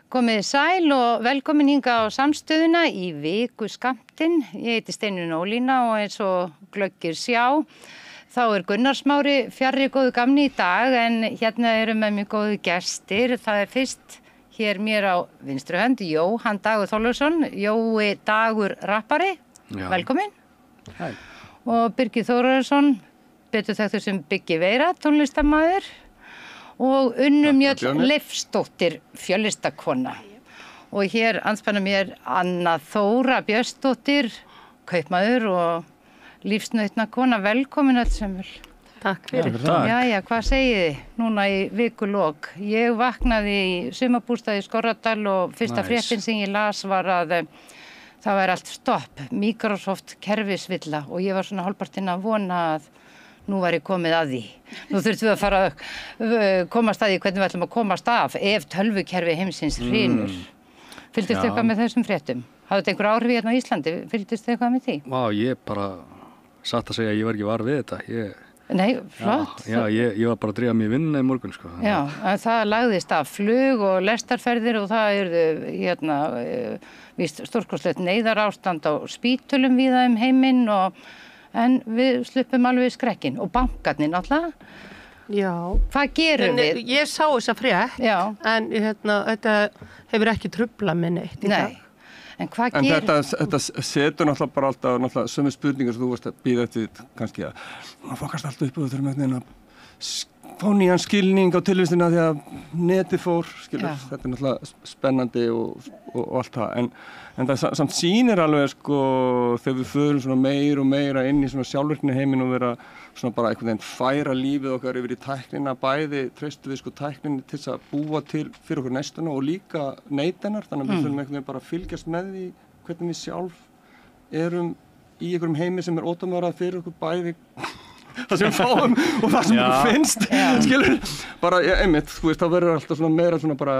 Komið sæl og velkomin hingað á samstöðuna í vikuskammtinn. Ég heiti Steinunn Ólína og eins og glöggir sjá, þá Gunnar Smári fjarri góðu gamni í dag en hérna eru með mjög góðu gestir. Það fyrst hér mér á vinstri hönd, Jóhann Dagur Þorleifsson, Jói Dagur rappari, velkomin. Hæ. Og Birgir Þórarinsson, betur þekktur sem Biggi Veira, tónlistarmaður. Og Unnu Mjöll Leifsdóttir, fjöllistakona. Og hér anspanna mér Anna Þóra Björnsdóttir, kaupmaður og lífsnautna kona. Velkomin öll sömul. Takk fyrir. Jæja, hvað segið þið núna í vikulok? Ég vaknaði í sumarbústaði í Skorradal og fyrsta fréttin sem ég las var að það væri allt stopp, Microsoft kerfisvilla og ég var svona hálfpartinn að vona að nú var ég komið að því. Nú þurftum við að fara að komast að því hvernig við ætlum að komast af ef tölvukerfi heimsins hrynur. Fylgdist þið eitthvað með þessum fréttum? Hafðu þetta einhver áhrif hérna á Íslandi? Fylgdist þið eitthvað með því? Vá, ég bara satt að segja að ég var ekki var við þetta. Nei, flott. Já, ég var bara að drífa mig í vinnuna í morgun, sko. Já, en það lagðist af flug og lestarferðir og það hérna, víst stórkostlegt neyðarástand á spítölum víða heiminn en við sluppum alveg skrekkinn og bankarnir náttúrulega. Já. Hvað gerum við? Ég sá þessa frétt, en þetta hefur ekki trublað mig neitt í dag. En hvað gerum við? En þetta setur náttúrulega bara alltaf sömu spurningar sem þú varst að býða eftir kannski að maður fokast alltaf upp og þau þurfum að fá nýjan skilning á tilvistina því að netið fór, skilur, þetta náttúrulega spennandi og allt það, en það samt sýnir alveg, sko, þegar við förum svona meira og meira inn í svona sjálfvirkni heiminn og vera svona bara einhvern veginn færa lífið okkar yfir í tæknina, bæði treystu við sko tækninni til þess að búa til fyrir okkur næstuna og líka neytennar, þannig að við þurfum einhvern veginn bara að fylgjast með því hvernig við sjálf erum í einhverjum heimi sem er ótamörað fyrir okkur bæði það sem við fáum og það sem okkur finnst, skilur, bara, einmitt, þú veist, þá verður alltaf svona meira svona bara,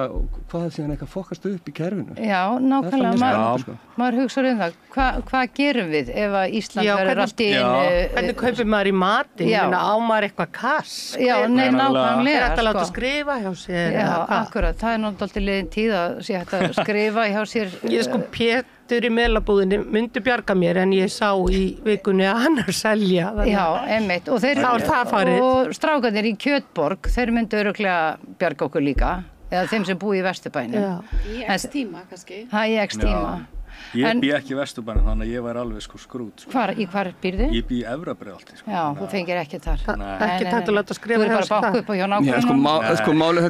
hvað er síðan eitthvað fokast upp í kerfinu? Já, nákvæmlega, maður hugsa það, hvað gerum við ef að Ísland verður allt í einu? Hvernig kaupir maður í matinn, á maður eitthvað kass? Já, nei, nákvæmlega, Er þetta að láta skrifa hjá sér? Já, akkurat, það er náttúrulega liðin tíð að sé hægt að skrifa hjá sér. Ég sko Pétur í Melabúðinni myndi bjarga mér en ég sá í vikunni að hann er að selja. Já, einmitt. Og strákarnir í Kjötborg, þeir myndu örugglega bjarga okkur líka, eða þeim sem búi í Vesturbænum. Í X-tíma kannski. Það í X-tíma. Ég bý ekki í Vesturbænum, þannig að ég væri alveg sko skrút. Sko. Hvar býrðu? Ég bý í Efra-Breiðholti. Sko. Já, þú fengir ekki þar. Ekki þetta að láta skrifa hjá sér. Þú er bara bakku upp á hjá nákvæmum. Já, sko málið,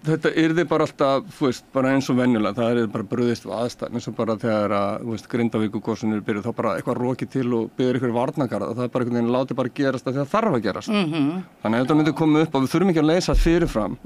þetta yrði bara alltaf, þú veist, bara eins og venjulega. Það er bara brugðist við aðstæðan eins og bara þegar að, þú veist, Grindavíkurgosin eru byrjuð, þá bara eitthvað rokið til og biður ykkur varnargarða. Það er bara einhvern veginn látið bara gerast að það þarf að gerast. Þannig að þetta myndi koma upp og við þurfum ekki að leysa fyrirfram.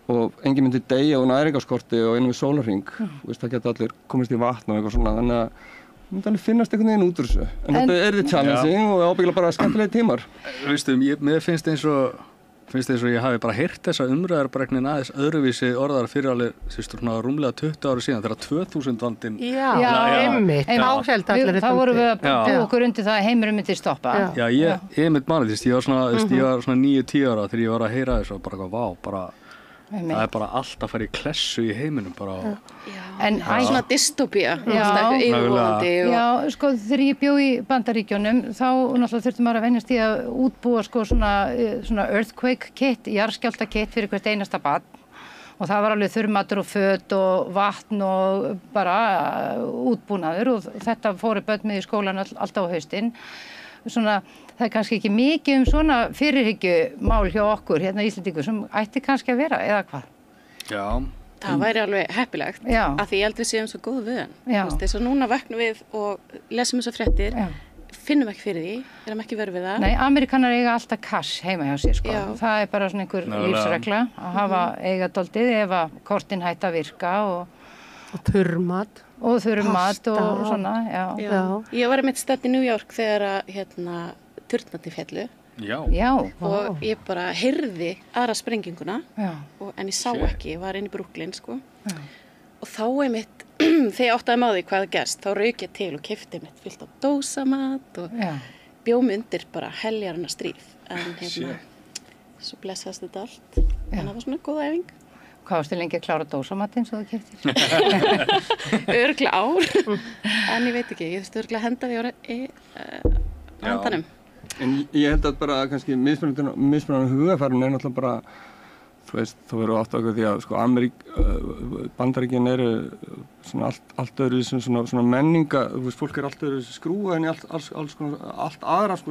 Og engin myndi deyja á næringarskorti og einum við sólarhring, það geta allir komist í vatn og eitthvað svona, þannig að það myndi alveg finnast einhvern veginn út úr þessu. En þetta er því challenging og ábyggilega bara skemmtilegi tímar. Veistu, mér finnst eins og ég hafi bara heyrt þessa umræður bara einhvern veginn aðeins öðruvísi orðar fyrir alveg svona rúmlega 20 ára síðan þegar 2000 vandinn. Já, einmitt. Þá vorum við að búa okkur undir það að heimurinn myndi stoppa. Já, ég mitt manið, ég var svona 9-10 ára þegar ég var að heyra þessu og bara vá, bara það er bara allt að fara í klessu í heiminum bara. En svona dystopía, yfirvofandi. Já, sko þegar ég bjó í Bandaríkjunum þá náttúrulega þurfti maður að venjast í að útbúa sko svona earthquake kit, jarðskjálfta kit fyrir hvert einasta barn. Og það var alveg þurrmatur og föt og vatn og bara útbúnaður og þetta fóru börn með í skólan alltaf á haustinn. Svona, það er kannski ekki mikið svona fyrirhyggjumál hjá okkur hérna í Íslendingu sem ætti kannski að vera, eða hvað? Já. Það væri alveg heppilegt, af því ég held við séum svo góð við hann. Þess að núna vaknum við og lesum þessar fréttir, finnum ekki fyrir því, erum ekki verið við það. Nei, Amerikanar eiga alltaf cash heima hjá sér, sko. Það er bara svona einhver lífsregla að hafa eiga dálítið ef að kortin hætta að virka og þurrmat. Og mat og svona, já. Ég var einmitt stödd í New York þegar að turnarnir féllu. Já. Og ég bara heyrði aðra sprenginguna, en ég sá ekki, ég var inn í Brooklyn, sko. Og þá einmitt, þegar ég áttaði með því hvað það gerst, þá rauk ég til og keypti einmitt fyllt á dósamat og bjó mig undir bara heljarinnar stríð. En svo blessaðist þetta allt, en það var svona góð æfing. Hvað varstu lengi að klára dósamatinn svo þú keyptir? Örugglega ár, en ég veit ekki, ég þurfti örugglega að henda því á endanum. En ég held að bara kannski mismunandi hugafarin náttúrulega bara, þú veist, þá verður átt okkur því að sko Bandaríkin eru svona allt öðru svona menninga, þú veist, fólk allt öðru skrúa en í allt aðra sko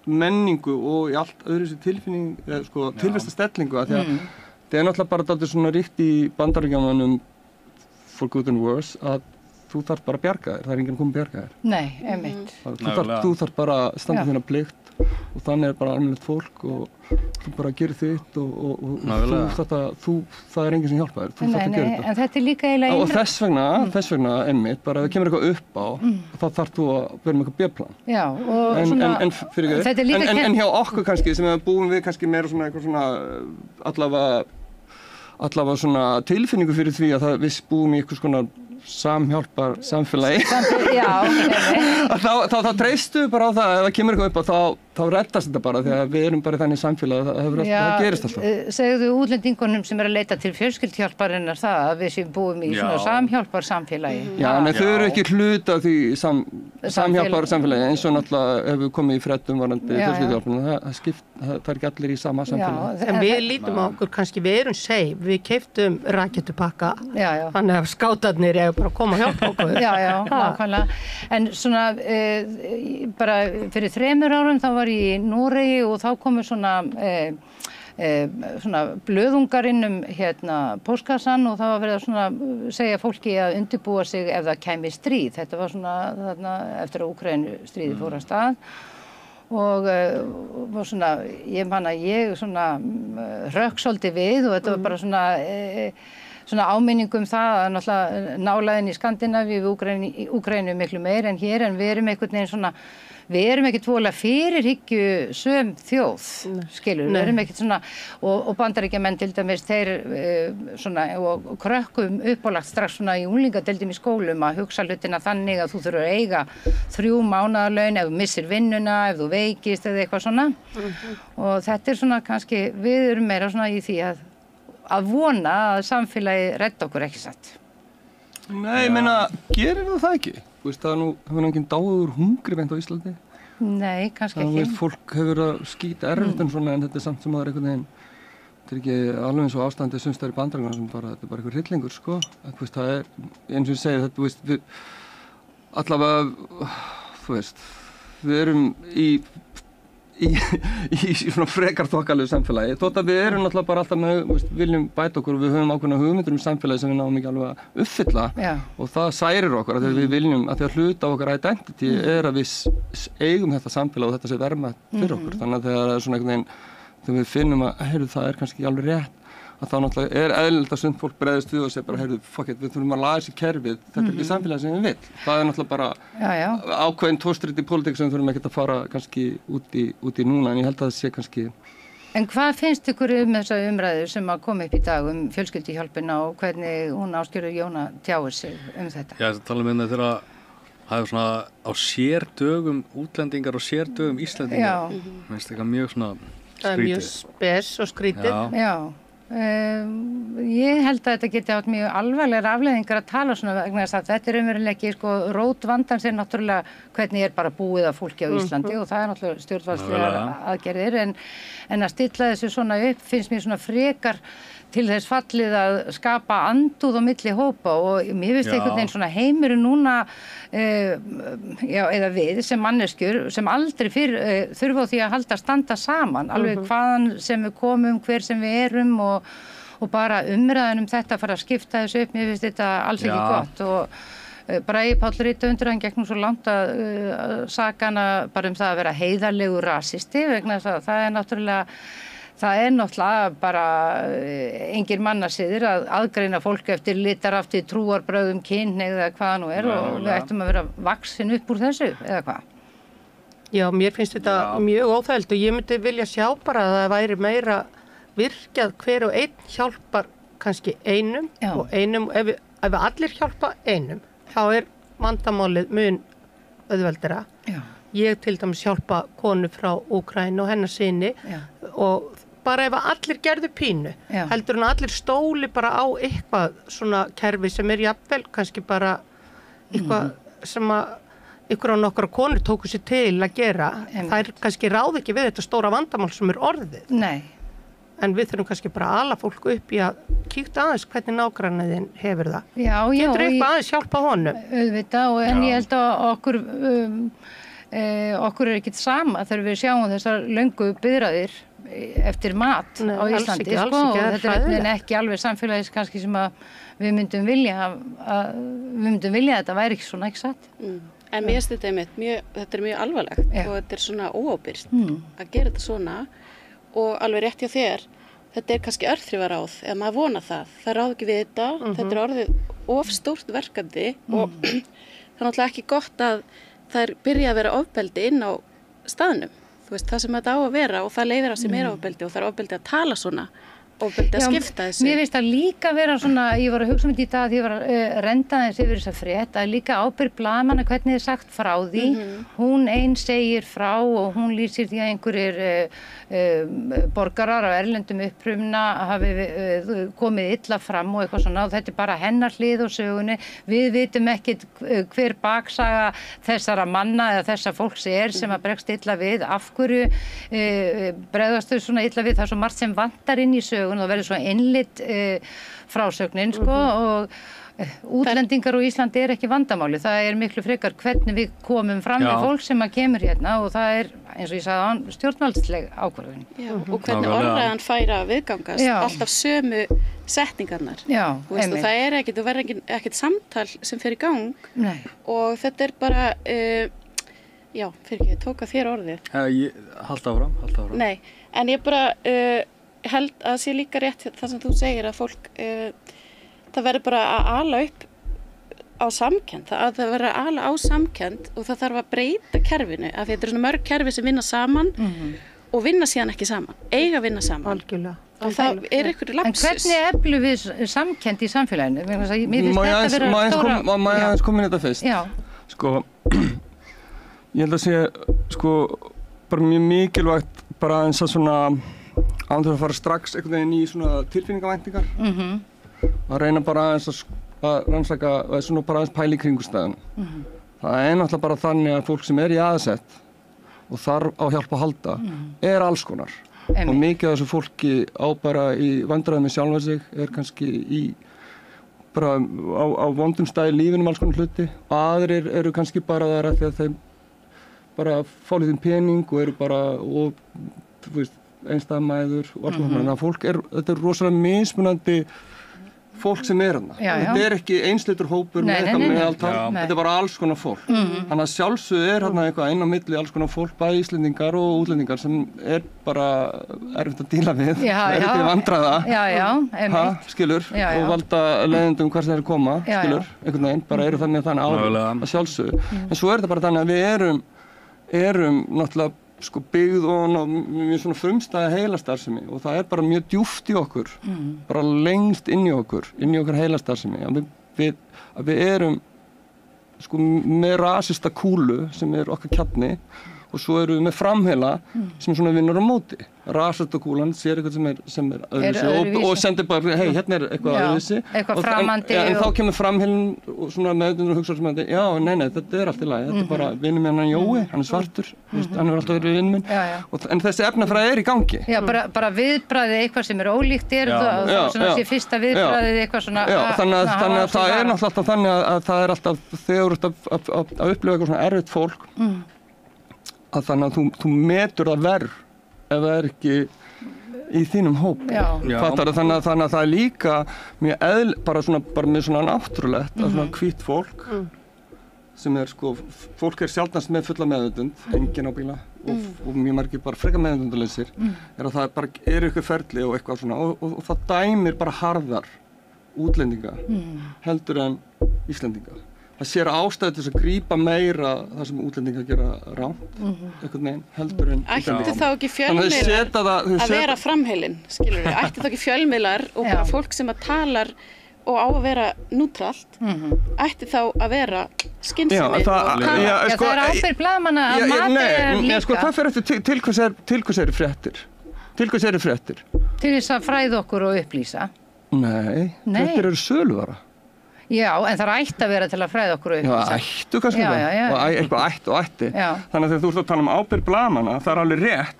menningu og í allt öðru tilfinning, sko tilvistastellingu að því að það náttúrulega bara dálítið svona ríkt í Bandaríkjunum for good and worse að þú þarf bara að bjarga þér, það enginn að koma að bjarga þér. Nei, einmitt. Þú þarf bara að standa þína plikt og þannig bara almennilegt fólk og þú bara gerir þitt og það enginn sem hjálpa þér, þú þarf að gera þetta. En þetta líka eiginlega og þess vegna einmitt, bara ef það kemur eitthvað upp á þá þarf þú að vera með eitthvað B-plan. Já, og svona en hjá okkur kannski sem við búum við kannski meira svona eitthvað svona allavega svona tilfinningu fyrir því að við búum í eitthvað svona samhjálpar samfélagi þá treystu við bara á það ef það kemur eitthvað upp á þá reddast þetta bara því að við erum bara í þannig samfélagi það gerist alltaf. Segðu útlendingunum sem að leita til fjölskyldhjálparinnar það að við sem búum í svona samhjálpar samfélagi. Já, en þau eru ekki hluta af því samhjálpar samfélagi eins og náttúrulega ef við komum í fréttum varandi fjölskyldhjálparina það er ekki allir í sama samfélagi. En við lítum á okkur kannski, við erum safe, við keyptum raketupakka þannig að skátarnir bara koma að hjálpa okkur. Já, nákvæmlega. En svona bara fyrir 3 árum þá var ég í Noregi og þá komu svona blöðungar inn póstkassan og það var verið að svona segja fólki að undirbúa sig ef það kæmi stríð. Þetta var svona þarna eftir að Úkraínu stríði fór af stað og svona, ég man að ég svona hrökk svolítið við og þetta var bara svona áminning það að náttúrulega nálæðin í Skandinavíu við Úkraínu miklu meir en hér en við erum einhvern veginn svona við erum ekkert voðalega fyrirhyggju söm þjóð, skilur, við erum ekkert svona og Bandaríkjamenn til dæmis þeir svona og krökkum uppálagt strax svona í unglingadeildum í skólum að hugsa hlutina þannig að þú þurfur að eiga 3 mánaðarlaun ef þú missir vinnuna, ef þú veikist eða eitthvað svona og þetta svona kannski, við erum meira svona í því að vona að samfélagi redda okkur ekki satt. Nei, ég meina, gerir það ekki? Þú veist, það hefur enginn dáður hungri beint á Íslandi? Nei, kannski ekki. Það veist, fólk hefur að skýta erfitt svona en þetta er samt sem að það er einhvern veginn þetta er ekki alveg eins og ástandið sums staðar í Bandaríkjunum sem bara, þetta er bara eitthvað hryllingur, sko. Þú veist, það er, eins og ég segi, þetta, þú veist, við allavega, þú veist, við erum í svona frekar þokkalegu samfélagi. Þótt að við erum náttúrulega bara alltaf með, viljum bæta okkur og við höfum ákveðna hugmyndir samfélagi sem við náum ekki alveg að uppfylla og það særir okkur að við viljum, að því að hluta á okkar identity er að við eigum þetta samfélag og þetta sé verðmætt fyrir okkur. Þannig að þegar það er svona einhvern veginn, þegar við finnum að, heyrðu, það er kannski ekki alveg rétt, að þá náttúrulega er eðlilegt að sund fólk bregðist við og segja bara, heyrðu, fuck it, við þurfum að laga þessi kerfið, þetta er ekki samfélagi sem við vill. Það er náttúrulega bara ákveðin tóstriti pólitík sem við þurfum ekkert að fara kannski út í núna, en ég held að það sé kannski. En hvað finnst ykkur þessa umræðu sem að koma upp í dag fjölskylduhjálpina og hvernig hún Ásgerður Jóna tjáir sig þetta? Já, þetta tala með þeirra það er svona á sérdögum útlendingar og sérdögum Íslendingar. Finnst eitthvað mjög svona skrítið. Það er mjög spes og skrítið. Já. Ég held að þetta geti átt mjög alvarlegar afleiðingar að tala svona vegna þess að þetta er umverulega ekki rót vandans er náttúrulega hvernig er bara búið að fólki á Íslandi og það er náttúrulega stjórnvaldslegar aðgerðir en að stilla þessu svona upp finnst mér svona frekar til þess fallið að skapa andúð á milli hópa og mér finnst einhvern veginn svona heimurinn núna eða við sem manneskjur sem aldrei fyrr þurfa á því að halda að standa saman alveg hvaðan sem við komum, hver sem við erum og bara umræðan þetta fara að skipta þessu upp, mér finnst þetta alls ekki gott og Bragi Páll rithöfundur hann gekk nú svo langt að saka hana bara það að vera heiðarlegur rasisti vegna þess að það er náttúrulega bara engir mannasiðir að aðgreina fólk eftir litarháttum, trúarbrögðum, kynhneigð eða hvað nú er og við ættum að vera vaksin upp úr þessu eða hvað? Já, mér finnst þetta mjög óþægilegt og ég myndi vilja sjá bara að það væri meira virkjað hver og einn hjálpar kannski einum og einum, ef við allir hjálpa einum, þá er vandamálið mun auðveldara. Ég til dæmis hjálpa konu frá Úkraínu og hennar syni og bara ef allir gerðu pínu, heldur en allir stóli bara á eitthvað svona kerfi sem jafnvel kannski bara eitthvað sem að ykkur á nokkra konur tóku sér til að gera, þær kannski ráð ekki við þetta stóra vandamál sem orðið. Nei. En við þurfum kannski bara að ala fólk upp í að kíkta aðeins hvernig nágranniðin hefur það. Já. Getur eitthvað aðeins hjálpa honum? Auðvitað, en ég held að okkur ekkert sama þegar við sjáum þessar löngu biðraðir eftir mat á Íslandi, alls ekki, þetta er ekki alveg samfélagis kannski sem að við myndum vilja þetta væri ekki svona, ekki satt. En mér finnst þetta er mjög alvarlegt og þetta er svona óábyrgt að gera þetta svona. Og alveg rétt hjá þér, þetta er kannski örþrifaráð, eða maður vona það ráð ekki við þetta, þetta er orðið of stórt verkefni og það er náttúrulega ekki gott að það byrja að vera ofbeldi inn á staðnum, þú veist, það sem þetta á að vera og það leiðir að sem ofbeldi og það er ofbeldi að tala svona, ofbeldi að skipta þessu. Mér finnst það líka vera svona, ég var að hugsa þetta í dag því ég var að renda þess yfir þessa frétt, að líka ábyrgð blaðamanna hvernig þið sagt frá því, hún einn segir frá og hún lýsir því að einhverjir borgarar á erlendum uppruna hafi komið illa fram og eitthvað svona og þetta er bara hennar hlið á sögunni, við vitum ekkit hver baksaga þessara manna eða þessa fólks sem að bregst illa við, af hverju bregðast þau svona illa við, það er svo margt sem vantar inn í sögun og það verður svo innlit frásögnin sko og útlendingar á Íslandi er ekki vandamáli, það er miklu frekar hvernig við komum fram með fólk sem að kemur hérna og það er, eins og ég sagði stjórnvaldsleg ákvörðun. Já, og hvernig orðræðan færa viðgangast, alltaf sömu setningarnar. Já, og það er ekkert, þú verður ekkert samtal sem fer í gang. Nei. Og þetta er bara, fyrir ekki, tóka þér orðið. Halda áfram. Nei, en ég bara held að sé líka rétt það sem þú segir að fólk það verður bara að ala upp á samkennd, það verður að ala á samkennd og það þarf að breyta kerfinu af því þetta er svona mörg kerfi sem vinna saman og vinna síðan ekki saman, eiga að vinna saman. Algjörlega. Og það er ykkur lapsus. En hvernig eflum við samkennd í samfélaginu? Mér finnst þetta vera stóra... Má ég aðeins koma inn þetta fyrst? Já. Sko, ég held að sé, sko, bara mjög mikilvægt bara eins að svona ándur að fara strax einhvern veginn í svona tilfinningavæntingar. Að reyna bara aðeins að rannsaka, svona bara aðeins pæla í kringumstæðunum. Það er náttúrulega bara þannig að fólk sem er í aðsett og þarf á hjálp að halda er alls konar. Og mikið af þessu fólki á bara í vandræðum með sjálfa sig er kannski í bara á vondum stað í lífinum alls konar hluti. Og aðrir eru kannski bara þar að því að þeim bara fá lítinn pening og eru bara, og þú veist, einstæðamæður og alls konar. Þannig að fólk þetta er rosalega mismunandi fólk sem er þarna. Þetta er ekki einsleitur hópur með eitthvað meðaltal, þetta er bara alls konar fólk. Þannig að sjálfsögðu er þarna eitthvað inn á milli alls konar fólk, bæði Íslendingar og útlendingar sem er bara erfitt að díla við, erfitt að vandræða, skilur, og valda leiðendum hvar sem þeir koma, skilur, einhvern veginn, bara eru þannig að sjálfsögðu. En svo er þetta bara þannig að við erum náttúrulega sko byggð og mjög svona frumstæða heilastarfsemi og það er bara mjög djúpt í okkur, bara lengst inn í okkur heilastarfsemi. Að við erum sko með rasista kúlu sem er okkar kjarni og svo erum við með framheila sem svona vinnur á móti. Rasista kúlan sér eitthvað sem er öðruvísi og sendir bara, hei, hérna er eitthvað öðruvísi. Eitthvað framandi. En þá kemur framheilin og svona meðutundur og hugsa sem að, já, nei, þetta er allt í lagi. Þetta er bara vinnur með hann Jói, hann er svartur, hann er alltaf verið vinn minn. En þessi efnafræði er í gangi. Já, bara viðbragðið eitthvað sem er ólíkt og svona sé fyrsta viðbragðið eitthvað svona. Já, þannig að það er náttúrulega alltaf þannig að það er alltaf, þegar þú ert að upplifa eitthvað svona erfitt fólk, að þannig að þú metur það verð ef það er ekki í þínum hóp. Þannig að það er líka mjög bara með svona náttúrulegt að svona hvítt fólk sem er sko, fólk er sjaldnast með fulla meðvitund, enginn á bíla og mjög margir bara frekar meðvitundalausir, er að það bara er ykkur ferli og eitthvað svona og það dæmir bara harðar útlendinga heldur en Íslendinga. Það sér ástæðu til þess að grípa meira það sem útlendingar gera rámt, einhvern veginn, heldur en Íslendingar. Ætti þá ekki fjölmiðlar að vera framheilin, skilur við? Ætti þá ekki fjölmiðlar og bara fólk sem að talar og á að vera nútralt, ætti þá að vera skynsemi? Það er ábyrgð blaðamanna að mati líka. Það fer eftir til hvers eru fréttir. Til hvers eru fréttir? Til þess að fræða okkur og upplýsa. Nei. Fréttir eru söluvara. Já, en það ætti að vera til að fræða okkur og upplýsa. Já, ættu kannski það. Og eitthvað ætt og ætti. Já. Þannig að þegar þú ert að tala ábyrgð blaðamanna, það er alveg rétt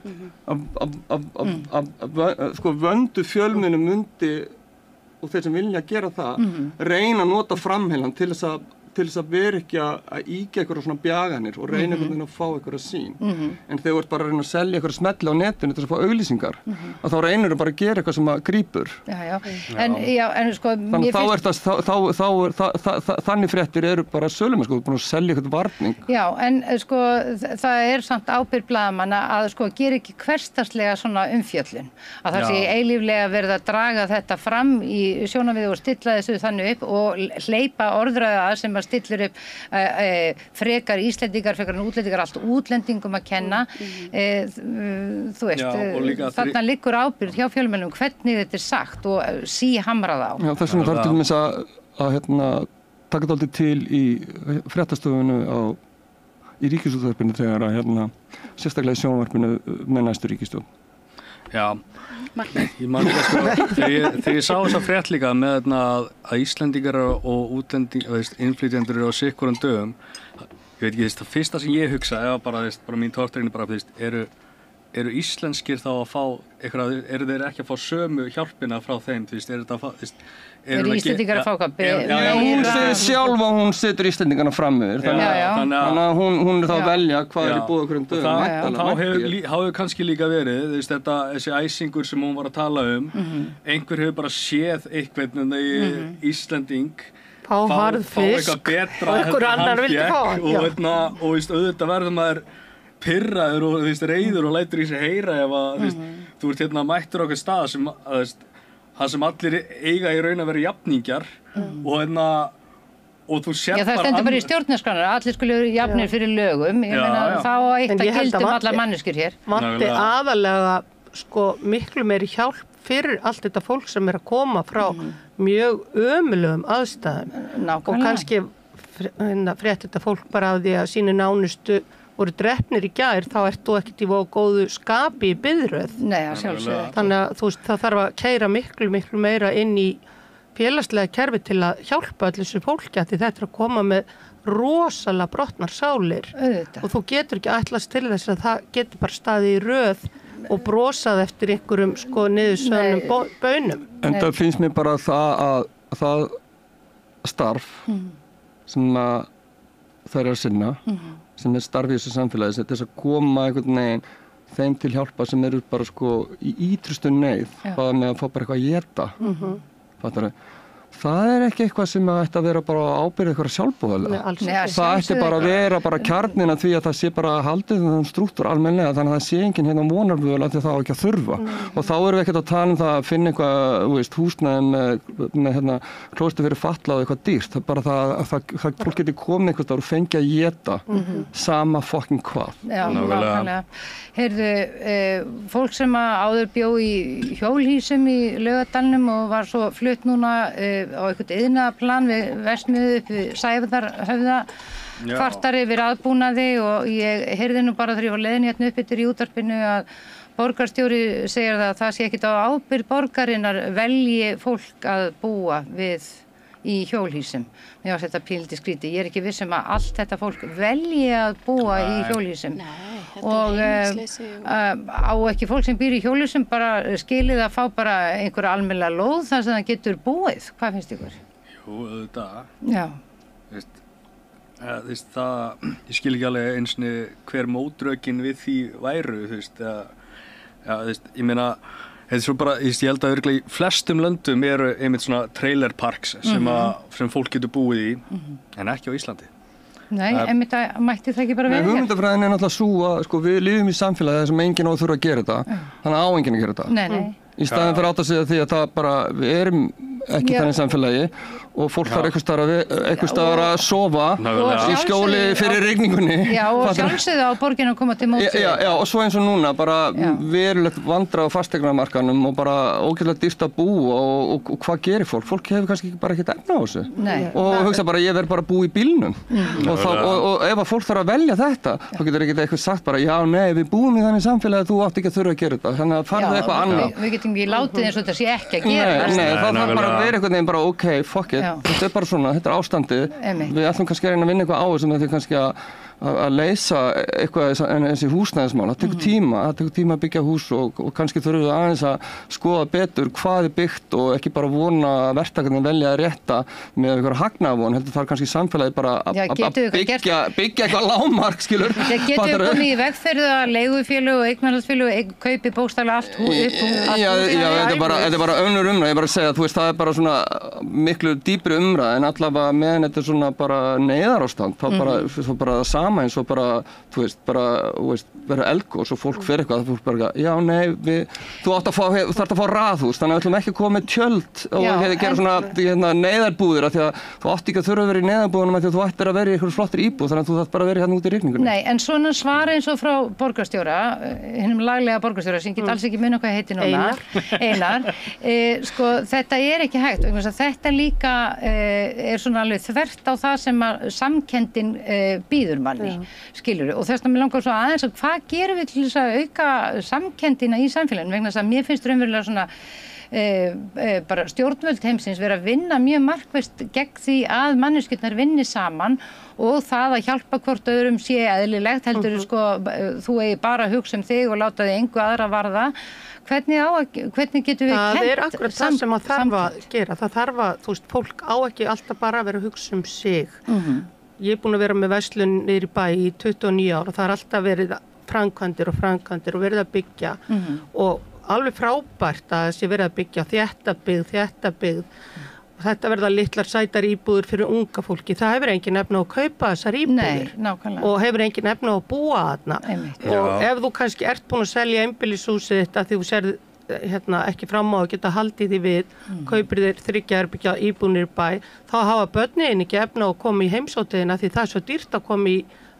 að sko vöndu fjölmiðlum mundi og þeir sem vilja gera það, reyna að nota framheilan til þess að vera ekki að íkja eitthvað svona bjaganir og reyna einhvern veginn að fá eitthvað sín. En þegar þú ert bara að reyna að selja eitthvað smelli á netinu til þess að fá auglýsingar, að þá reynir þú bara að gera eitthvað sem að grípur. En sko... Þannig fréttir eru bara sölum, sko, búin að selja eitthvað varning. Já, en sko, það er samt ábyrgð blaðamanna að sko gera ekki hversdagslega svona umfjöllun. Að það sé eilíflega verið að draga þetta fram í sjónarmiði og stilla þessu þannig upp og hleypa orðræða sem að stillir upp frekar Íslendingar, frekar en útlendingar, allt útlendingum að kenna. Þú veist, þarna liggur ábyrgð hjá fjölmiðlum hvernig þetta er sagt og síhamrað á. Já, þess vegna þarf til dæmis að taka dálítið til í fréttastofunni í ríkisútvarpinu þegar að sérstaklega í sjónvarpinu með næstu ríkisstjórn. Já, ég man líka sko, þegar ég sá þessa frétt líka með að Íslendingar og innflytjendur eru á sikkurum dögum, ég veit ekki, það fyrsta sem ég hugsaði var bara mín tortrækni bara, eru íslenskir þá að fá eitthvað, eru þeir ekki að fá sömu hjálpina frá þeim, eru Íslendingar að fá hvað? Hún segir sjálf að hún setur Íslendingarna fram yfir, þannig að hún er þá að velja hvað er í búið okkur dögum. Þá hefur kannski líka verið, þessi æsingur sem hún var að tala einhver hefur bara séð eitthvað Íslending fá harðfisk og einhver annar vildi fá og auðvitað verður maður pirraður og reiður og lætur í sig heyra ef að þú ert mættur á okkur stað sem það sem allir eiga í raun að vera jafningjar og þú sér bara... Já, það stendur bara í stjórnarskrána, allir skulle vera jafnir fyrir lögum, ég meina þá eitt að gilda allar manneskjur hér. Vanti aðalega sko miklu meiri hjálp fyrir allt þetta fólk sem er að koma frá mjög ömurlegum aðstæðum og kannski frétt þetta fólk bara af því að sínu nánustu voru drepnir í gær, þá ert þú ekkert í góðu skapi í biðröð. Nei, að sjálfsögðu. Þannig að þú veist, það þarf að keyra miklu meira inn í félagslega kerfi til að hjálpa allir þessu fólki að því þetta er að koma með rosalega brotnar sálir. Og þú getur ekki ætlast til þess að það getur bara staðið í röð og brosað eftir einhverjum sko niðursönnum bönum. En það finnst mér bara það starf sem að þær eru að sinna sem er starfið í þessu samfélagi þess að koma einhvern veginn þeim til hjálpa sem eru bara sko í ítrustu neyð bara með að fá bara eitthvað að éta fattar þau? Það er ekki eitthvað sem ætti að vera bara ábyrgð eitthvað sjálfboðalega. Það ætti bara að vera bara kjarnin að því að það sé bara haldið um strúktúr almennilega þannig að það sé enginn vonarvöl að því það á ekki að þurfa. Og þá erum við ekkert að tala um það að finna eitthvað húsnæði með klósti fyrir fatlað eitthvað dýrt. Það er bara það fólk getur komið einhvers staðar og fengi að éta sama fucking hvað. Já, nákvæmlega. Heyrðu, fólk sem áður bjó í hjólhýsum í Laugardalnum og var svo flutt núna á eitthvað iðnaðarplan við verksmiðju upp við Sævarhöfða kvartar yfir aðbúnaði og ég heyrði nú bara þegar ég var leiðin hérna upp yfir í útvarpinu að borgarstjóri segir að það sé ekkert á ábyrgð borgarinnar velji fólk að búa við í hjólhýsum. Mér var þetta pínlítið skrítið. Ég er ekki viss að allt þetta fólk velji að búa í hjólhýsum. Og á ekki fólk sem býr í hjólhýsum bara skilið að fá bara einhverja almennilega lóð þar sem það getur búið. Hvað finnst ykkur? Jú, auðvitað. Já. Ég skil ekki alveg einsni hver mótrökin við því væru, ég meina þetta er svo bara, ég held að í flestum löndum eru einmitt svona trailer parks sem fólk getur búið í, en ekki á Íslandi. Nei, einmitt mætti það ekki bara vera hér. Hugmyndafræðin er náttúrulega svo að sko, við lifum í samfélagi þar sem enginn á að þurfa að gera þetta, þannig á enginn að gera þetta. Nei. Í staðinn fyrir átt að segja því að það bara, við erum ekki þannig samfélagi og fólk þarf einhvers staðar að sofa í skjóli fyrir rigningunni. Já, og sjálfsögðu á borginu að koma til móts. Já, og svo eins og núna, bara verulegt vandrað á fasteignamarkaðnum og bara ógeðslega dýrt að búa og hvað gerir fólk? Fólk hefur kannski bara ekkert efni á þessu. Nei. Og hugsa bara, ég verð bara að búa í bílnum. Og ef að fólk þarf að velja þetta, þá getur ekki eitthvað sagt bara, já, nei, við búum í þannig samfélagi að þú átt ekki að þurfa að gera þetta. Þannig að farðu eitthvað annað. Við getum ekki látið eins og þetta sé ekki að gera. Nei, það þarf bara að vera einhvern veginn bara, ok, fuck it, þetta er bara svona, þetta er ástandið. Við ætlum kannski að reyna að vinna eitthvað á þessum þetta kannski að leysa eitthvað en þessi húsnæðismál. Það tekur tíma að byggja hús og kannski þurfum við aðeins að skoða betur hvað er byggt og ekki bara vona að verktakarnir velja að rétta með einhverja hagnaðarvon, heldur það kannski samfélagið bara að byggja eitthvað lágmark, skilur. Getum við komið í vegferð að leigufélög og eignarhaldsfélög kaupi bókstaflega allt upp? Já, þetta er bara önnur umræða, ég bara að segja, þú veist, það er bara svona miklu dýpri umræða en allavega meðan þetta er svona bara neyðarástand, þá bara það sama eins og bara, þú veist, vera eldgos og fólk fyrir eitthvað, fólk bara, já, nei, þú þarft að fá raðhús, þannig að við ætlum ekki að koma með tjöld og gera svona neyðarbúðir af því að þú átt ekki að þurfa að vera í neyðarbúðunum af því að þú ættir að vera í einhverjum flottir íbúð, þannig að þú þarft bara að vera hérna út í rigningunni. Nei, en svona svar eins og frá borgarstjóra, hinnum laglega borgarstjóra sem get alls ekki muna hvað heiti núna, Einar, sko, þetta er ekki hægt, þetta líka er svona alveg þvert á það sem samkenndin býður manni, skilur, og þess að mér langar svo aðeins að hvað gerum við til þess að auka samkenndina í samfélaginu, vegna þess að mér finnst raunverulega svona bara stjórnvöld heimsins vera að vinna mjög markvisst gegn því að manneskjurnar vinni saman og það að hjálpa hvort öðrum sé eðlilegt, heldur sko, þú eigi bara að hugsa þig og láta þig engu aðra varða. Hvernig getum við kennt? Það er akkurat það sem að þarf að gera. Það þarf að, þú veist, fólk á ekki alltaf bara að vera að hugsa sig. Ég er búin að vera með verslun niður í bæ í 29 ár og það er alltaf verið framkvæmdir og verið að byggja og alveg frábært að þessi verið að byggja þétta byggð. Þetta verða litlar sætar íbúður fyrir unga fólki. Það hefur engin efni á að kaupa þessar íbúður. Nei, nákvæmlega. Og hefur engin efni á að búa þarna. Og ef þú kannski ert búin að selja einbýlishúsið þitt að því þú serð ekki fram á að geta haldið því við, kaupir þér 3 herbergja íbúðir bæ, þá hafa börnin ekki efni á að koma í heimsótiðina því það er svo dýrt að koma í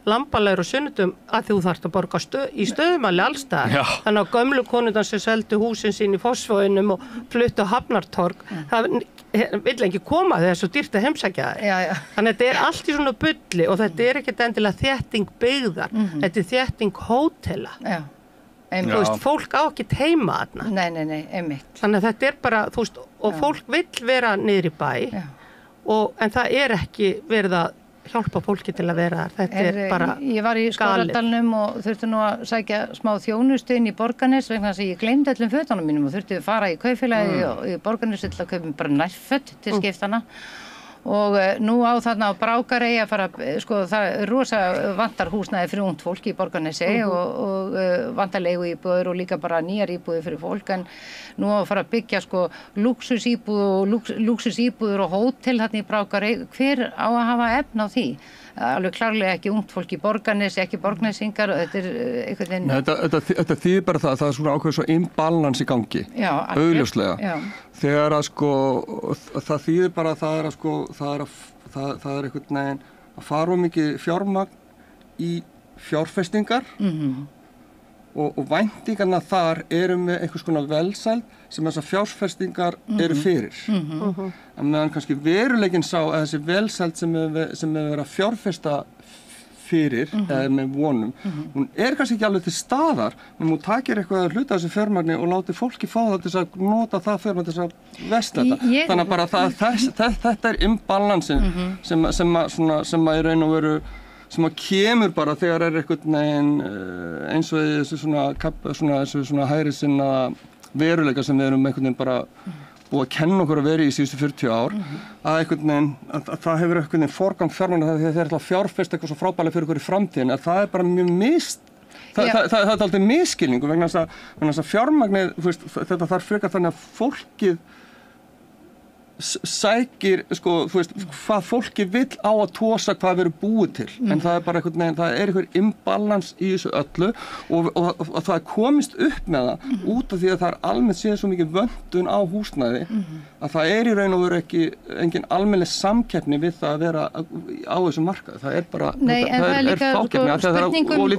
lambalægur og sunnudum að þú þarft að borga í stöðumæli allstaðar. Þannig að gömlu konundan sem seldu húsin sín í Fossvoginum og fluttu á Hafnartorg, það vill ekki koma þegar það er svo dýrt að heimsækja það. Þannig að þetta er allt í svona bulli og þetta er ekkert endilega þétting byggðar, þetta er þétting hótela. Þú veist, fólk á ekki heima þarna. Nei, einmitt. Þannig að þetta er bara, þú veist, og fólk vill vera niður í bæ, en það er ekki verið að hjálpa fólki til að vera þar. Þetta er bara galið. Ég var í Skorradalnum og þurfti nú að sækja smá þjónustu inn í Borgarnes vegna þess að ég gleymdi öllum fötunum mínum og þurfti að fara í kaupfélagið og í Borgarnes til að kaupa bara nærföt til skiptana. Og nú á þarna á Brákarey að fara, sko, það rosa vantar húsnæði fyrir ungt fólk í Borgarnesi og vantar leiguíbúðir og líka bara nýjar íbúðir fyrir fólk, en nú á að fara að byggja sko lúxusíbúður og hótel þarna í Brákarey. Hver á að hafa efni á því? Alveg klárlega ekki ungt fólk í Borgarnesi, ekki borgnesingar og þetta er einhvern veginn... Þetta þýðir bara það er svona ákveð svo imbalans í gangi, augljóslega. Þegar að sko, það þýðir bara að það er einhvern veginn að fara mikið fjármagn í fjárfestingar og væntingarna þar eru með einhvers konar velsæld sem þessar fjárfestingar eru fyrir. En meðan kannski veruleikinn sá að þessi velsæld sem er verið að fjárfesta fyrir, eða með vonum, hún er kannski ekki alveg til staðar, en hún takir eitthvað að hluta þessu fjármagni og láti fólki fá það til að nota það fjármagn til að vesta þetta. Þannig að bara þetta er imbalansin sem að í raun og veru sem að kemur bara þegar er einhvern veginn eins og þessu svona hægri sinna veruleika sem við erum einhvern veginn bara búið að kenna okkur að vera í síðustu 40 ár, að einhvern veginn, að það hefur einhvern veginn forgang fjármagn þegar þeir ætla að fjárfesta eitthvað svo frábælega fyrir okkur í framtíðin, að það er bara mjög það er aldrei misskilningu vegna þess að fjármagnið, þetta þarf frekar þannig að fólkið sækir, sko, þú veist, hvað fólki vill á að tósa hvað verður búið til. En það bara einhvern veginn, það einhver imbalans í þessu öllu og það komist upp með það út af því að það almennt séð svo mikið vöntun á húsnæði að það í raun og veru engin almennileg samkeppni við það að vera á þessum markaði. Það bara, nei, það er líka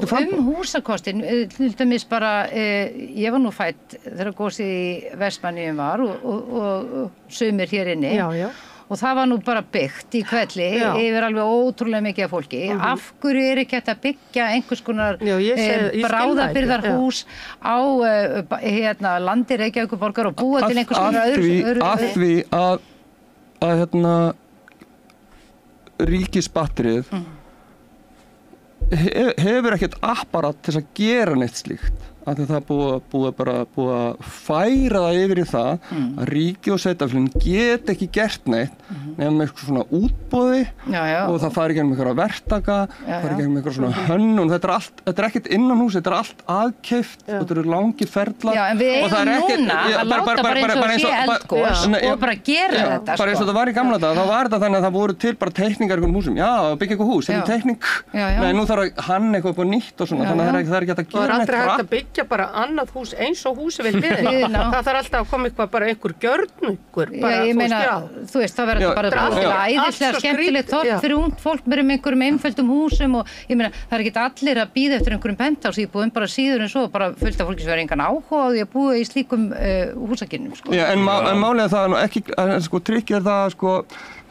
spurningum húsakostin, til dæmis bara, ég var nú fædd þegar gósið í Vestmannaeyjum var og sumir hér inni og það var nú bara byggt í Hvelli yfir alveg ótrúlega mikið af fólki. Af hverju ekki hægt að byggja einhvers konar bráðabirgðarhús á landi Reykjavíkurborgar og búa til einhvers konar öðru? Af því að ríkisbatterið hefur ekkert apparat til að gera neitt slíkt. Að það búið að færa það yfir í það að ríki og sveitarfélögin get ekki gert neitt nema með eitthvað svona útboði og það fari ekki um einhverja verktaka, fari ekki um einhverja svona hönnun. Þetta er ekkert innanhús, þetta er allt aðkeypt og þetta eru langir ferlar. Já, en við eigum núna að láta bara eins og sé eldgos og bara gera þetta. Bara eins og þetta var í gamla daga, þá var þetta þannig að það voru til bara teikningar í einhverjum húsum. Já, byggja eitthvað hús, þetta er teikning. Nei, nú þarf að hanna eitthvað upp á nýtt og svona, þannig að það er ekki hægt að gera neitt. Byggja bara annað hús eins og húsi vel við það þarf alltaf að koma eitthvað bara einhver gjörningur ég meina, þú veist, það verður bara æðislega skemmtilegt þorp fyrir ungt fólk með einhverjum einföldum húsum og ég meina, það er ekki allir að bíða eftir einhverjum penthouse-íbúðum bara síður en svo, bara fullt af fólki sem verður engan áhuga á því að búa í slíkum húsakynnum, sko. Já, en málið það ekki, sko, tryggir það, sko,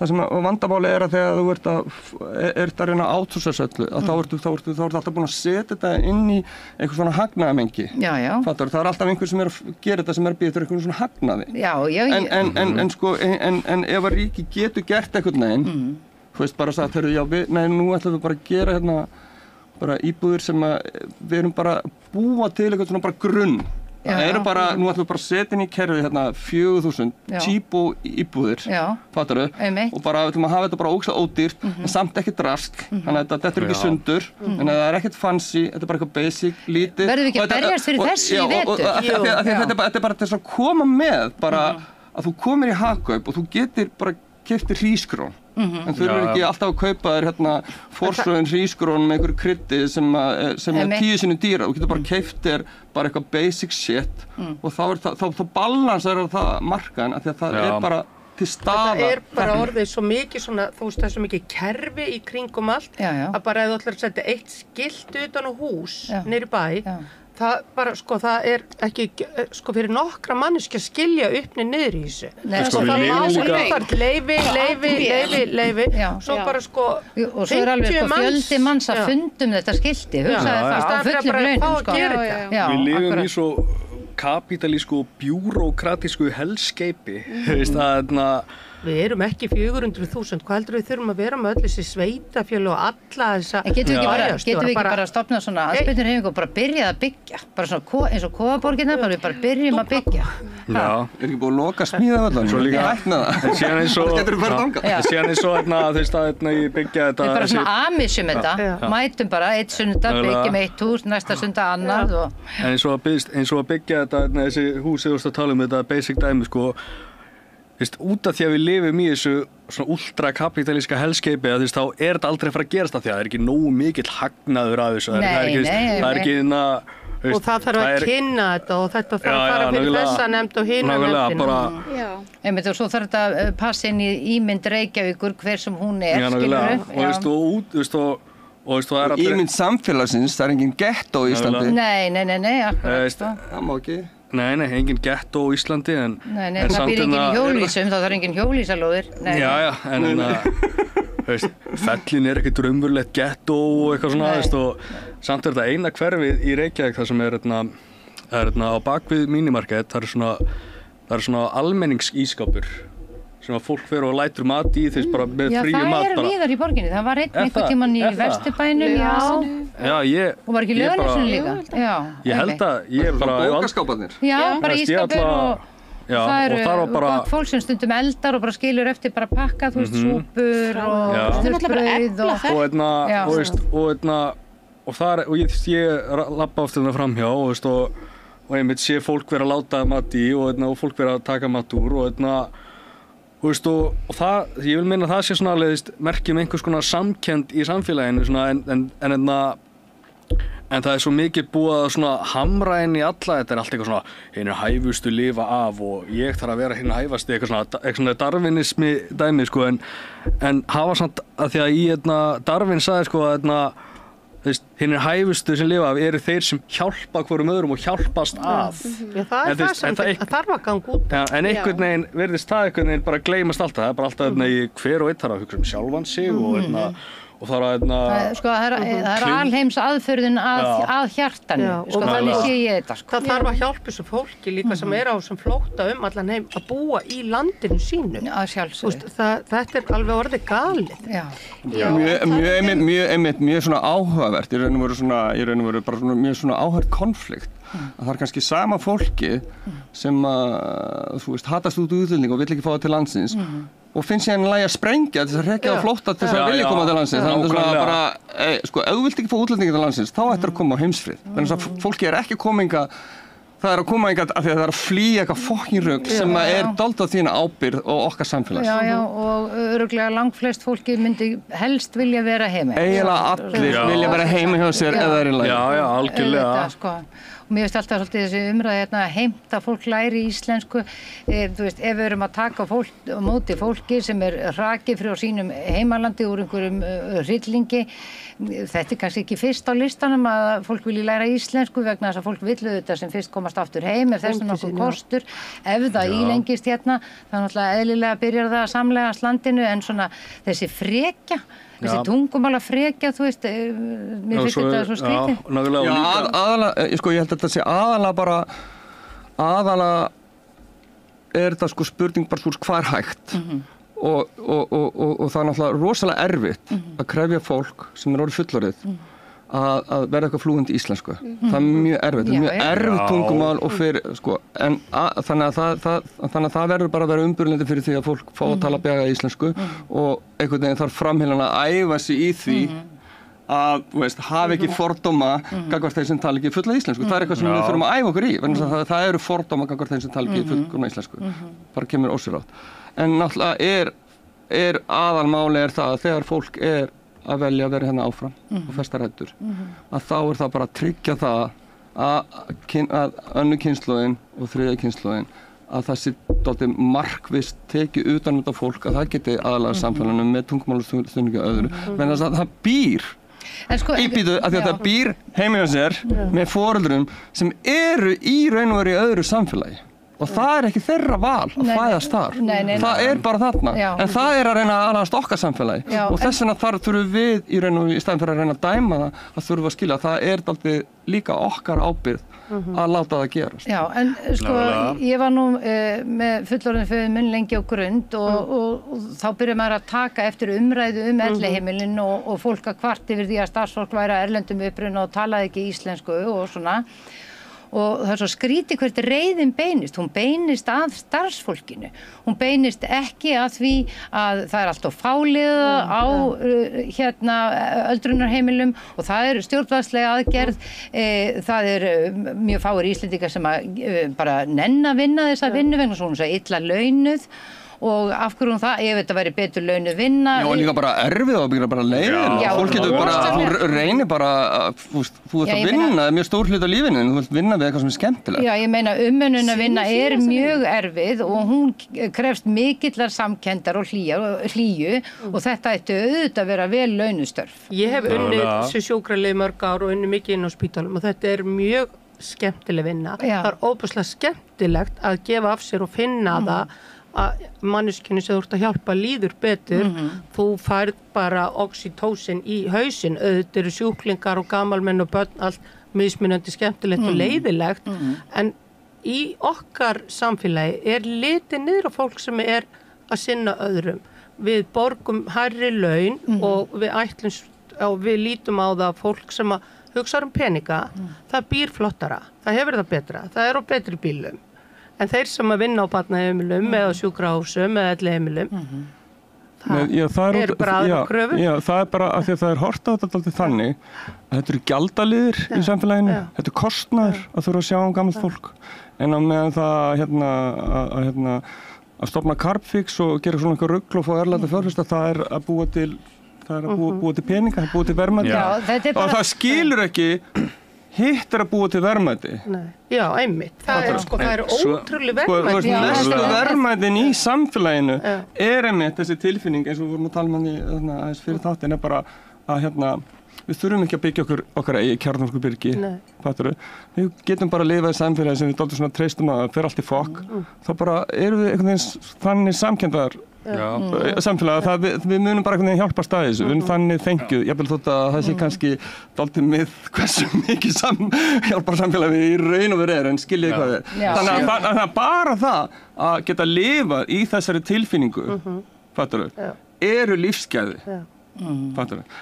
það sem vandamáli að þegar þú ert að reyna að átsourca öllu, að þá ertu alltaf búin að setja þetta inn í einhver svona hagnaðamengi. Fattar, það alltaf einhver sem að gera þetta sem að býða eftir einhvern svona hagnaði. En ef að ríki getur gert einhvern veginn, þú veist, bara sagt, nú ætlum við bara að gera bara íbúðir sem að við erum bara búa til eitthvað svona bara grunn. Það eru bara, nú ætlum við bara að setja inn í kerfið 4.000 tíbú íbúðir, fattaru, og bara við ætlum að hafa þetta bara ógeðslega ódýrt, en samt ekki drask, þannig að þetta er ekki sundur, en það er ekkert fancy, þetta er bara eitthvað basic, lítið. Verðum við ekki að berjast fyrir þessu í vetur? Þetta er bara til að koma með, bara að þú komir í Hagkaup og þú getur bara keyptir hrísgrón. En þú eru ekki alltaf að kaupa þér forsögin hrísgrón með einhverju kryddi sem er 10 sinnum dýra. Þú getur bara keypt þér bara eitthvað basic shit og þá balansar það markaðinn af því að það er bara til staðar. Það er bara orðið svo mikið svona, þú veist, það er svo mikið kerfi í kringum allt að bara ef þú ætlar að setja eitt skilt utan á hús niður í bæ það bara, sko, það er ekki, sko, fyrir nokkra manneskja að skilja uppni niður í þessu. Nei, sko, það má leifi, svo bara, sko, 50 og svo er alveg, sko, fjöldi manns að fundum þetta skilti, hugsaði það, á fullum launum, sko. Við lifum í svo kapítalísku og bjúrókratísku hellskeipi, veist það, Við erum ekki 400.000, hvað heldur við þurfum að vera með öll þessi sveitafjölu og alla þessa... Getum við ekki bara að stofna svona aðspyrnurhreyfingu og bara byrja að byggja? Bara svona eins og Kóaborginna, bara við bara byrjum að byggja. Já. Er ekki búið að loka smíðavöldan? Svo líka hægt með það. Síðan eins og þú veist að ég byggja þetta... Við bara svona amisjum þetta, mætum bara eitt sunnudag, byggjum eitt hús, næsta sunnudag annað og... En eins og að byggja þetta, þessi hús sem þú veist að tala þetta basic dæmi, sko, út af því að við lifum í þessu svona ultrakapitalíska hellskeipi að þá er þetta aldrei að fara að gerast af því að það er ekki nógu mikill hagnaður af þessu. Það er ekki og það þarf að kynna þetta og þetta þarf að fara fyrir þessa nefnd og hina nefndina. Einmitt og svo þarf þetta að passa inn í ímynd Reykjavíkur hver sem hún er, skilurðu. Og ímynd samfélagsins, það er engin gettó í Íslandi. Nei, akkurat. Það má ekki. Nei, engin gettó á Íslandi en... Nei, það býr engin í hjólísum, þá þarf engin hjólísalóðir. Já, en Fellin er ekkert raunverulegt gettó og eitthvað svona, og samt er þetta eina hverfið í Reykjavík það sem er á bakvið mínimarket, það er svona almenningsískápur sem að fólk fer og lætur mat í þess bara með fríu mat. Já, það er víðar í borginni, það var einhvern tímann í Vesturbænum, og var ekki Laugarnesinu líka. Ég held að ég bara... Bókaskáparnir. Já, bara ískápur og það eru gott fólk sem stundum eldar og bara skilur eftir bara pakka, þú veist, súpur og styrbrauð og ég labba oft þetta framhjá og einmitt sé fólk vera að láta mat í og fólk vera að taka mat úr og veist, og það, ég vil minna að það sé svona alveg merkjum einhvers konar samkennd í samfélaginu svona, en það svo mikið búið að svona hamra inn í alla, þetta allt eitthvað svona hinir hæfustu lifa af og ég þarf að vera hinir hæfasti, eitthvað svona darwinismi dæmi sko, en hafa samt að því að í Darwin sagði sko að hinir hæfustu sem lifa af eru þeir sem hjálpa hvorum öðrum og hjálpast að. Það er það sem þarf að ganga út. En einhvern veginn virðist það einhvern veginn bara gleymast alltaf, það bara alltaf hver og einn þarf að hugsa sjálfan sig og það er alheims aðferðin að hjartanu, sko þannig sé ég þetta sko. Það þarf að hjálpa þessu fólki líka sem á sem flótta allan heim að búa í landinu sínu. Að sjálfsögðu. Þetta alveg orðið galið. Mjög svona áhugavert, í raun og veru bara svona mjög svona áhugavert konflikt. Að það kannski sama fólki sem að, hatast út útlending og vill ekki fá það til landsins og finnst sér að sprengja til þess að hrekja á flótta til þess að vilja koma til landsins. Þannig að það bara, ef þú vilt ekki fá útlendingi til landsins, þá ættir að koma á heimsfrið. Þannig að fólki ekki að koma hingað, það að koma hingað af því að það að flýja eitthvað fokkin rugl sem er dálítið á þína ábyrgð og okkar samfélags. Já, og örugglega langflest fólki myndi helst vilja vera heima. Eiginlega allir vilja vera heima hjá sér eða er í lagi. Já, algjörlega. Mér finnst alltaf svolítið þessi umræði að heimta fólk læri íslensku. Þú veist, ef við erum að taka móti fólki sem hrakið frá sínum heimalandi úr einhverjum hryllingi, þetta kannski ekki fyrst á listanum að fólk vilji læra íslensku vegna þess að fólk vill auðvitað sem fyrst komast aftur heim, ef þess nokkuð kostur, ef það ílengist hérna, þá náttúrulega eðlilega byrjar það að samlegast landinu, en svona þessi frekja, þessi tungumála frekja, þú veist, mér finnst þetta svo skrítið. Já, aðalega, sko, ég held að þetta sé aðalega er þetta sko spurning bara svo hvað er hægt og það er náttúrulega rosalega erfitt að krefja fólk sem orðið fullorðið að verða eitthvað flúgandi íslensku. Það er mjög erfitt, það er mjög erfitt tungumál og fyrir, sko, þannig að það verður bara að vera umburðandi fyrir því að fólk fá að tala bega íslensku og einhvern veginn þarf framheilan að æfa sig í því að, þú veist, hafa ekki fordóma gagnvart þeir sem tala ekki fulla íslensku. Það er eitthvað sem við þurfum að æfa okkur í, vegna þess að það eru fordóma gagnvart þeir sem tala ekki fulla íslensku. Bara kemur ósýrátt. En náttúrulega er aðalmáli það að þegar fólk að velja að vera hérna áfram og festa rætur, að þá er það bara að tryggja það að önnur kynslóðin og þriðja kynslóðin að það sé dálítið markvisst tekið utan út af fólk, að það geti aðlaga samfélaginu með tungumálastunningi og öðru, menn að það býr það býr heima hjá sér með foreldrum sem eru í raun og veru í öðru samfélagi. Og það er ekki þeirra val að fæðast þar. Það er bara þarna. En það er að reyna að aðlagast okkar samfélagi. Og þess vegna þurfum við í raun og í staðinn fyrir að reyna að dæma það, að þurfum að skilja að það er dálítið líka okkar ábyrgð að láta það gerast. Já, en sko, ég var nú með fullorðin föður minn lengi á Grund og þá byrjar maður að taka eftir umræðu elliheimilin og fólk að kvart yfir því að starfsfólk væri að erlendum uppruna og talaði ekki íslensku og svona. Og það er svo skrítið hvert reiðin beinist. Hún beinist að starfsfólkinu. Hún beinist ekki að því að það er alltaf fáliða á öldrunarheimilum og það er stjórnvaldslega aðgerð. Það er mjög fáir Íslendingar sem bara nenna að vinna þessa vinnu vegna svo hún svo illa launuð. Og af hverju það, ef þetta væri betur launuð vinna. Já, og líka bara erfið og bara leiðin. Fólk getur bara, þú reynir bara, þú ert að vinna, það er mjög stór hlut á lífinu, en þú vilt vinna við eitthvað sem er skemmtilegt. Já, ég meina umönnunarvinna er mjög erfið og hún krefst mikillar samkenndar og hlýju og þetta ætti auðvitað að vera vel launustörf. Ég hef unnið sem sjúkraliði mörg ár og unnið mikið inn á spítalum og þetta er mjög skemmtileg vinna. Það er óbúslega skemmtilegt að gefa af sér og finna það að manneskjunni sem þú ert að hjálpa líður betur, þú færð bara oxytocin í hausinn, auðvitað eru sjúklingar og gamalmenn og börn, allt mismunandi skemmtilegt og leiðilegt, en í okkar samfélagi er litið niður á fólk sem er að sinna öðrum. Við borgum hærri laun og við lítum á það fólk sem að hugsa peninga, það býr flottara, það hefur það betra, það er á betri bílum. En þeir sem að vinna á barnaheimilum eða sjúkrahúsum eða elliheimilum, það er bara aðra kröfur. Já, það er bara að því að það er hort á þetta alltaf þannig að þetta eru gjaldaliðir í samfélaginu, þetta er kostnaður að þurfa að sjá gamalt fólk. En á meðan það að stofna Carbfix og gera svona eitthvað rugl og fá erlenda fjárfesta, það er að búa til peninga, búa til verðmæti og það skilur ekki hitt að búa til verðmæti. Já, einmitt. Það er ótrúlega verðmæti. Mestu verðmætin í samfélaginu einmitt þessi tilfinning, eins og við vorum að tala um aðeins fyrir þáttin, bara að við þurfum ekki að byggja okkar eigi kjarnorkubyrgi, við getum bara að lifa í samfélagi sem við dálítið svona treystum að fer allt í fokk, þá bara erum við einhvern veginn þannig samkenndar samfélagi að við munum bara einhvern veginn hjálpa staðis, við munum þannig þengjuð, jafnvel þótt að það sé kannski dálítið með hversu mikið hjálpar samfélagi við í raun og veru en skiljið hvað við. Þannig að bara það að geta lifa í þessari tilfinningu, eru lífsgæði.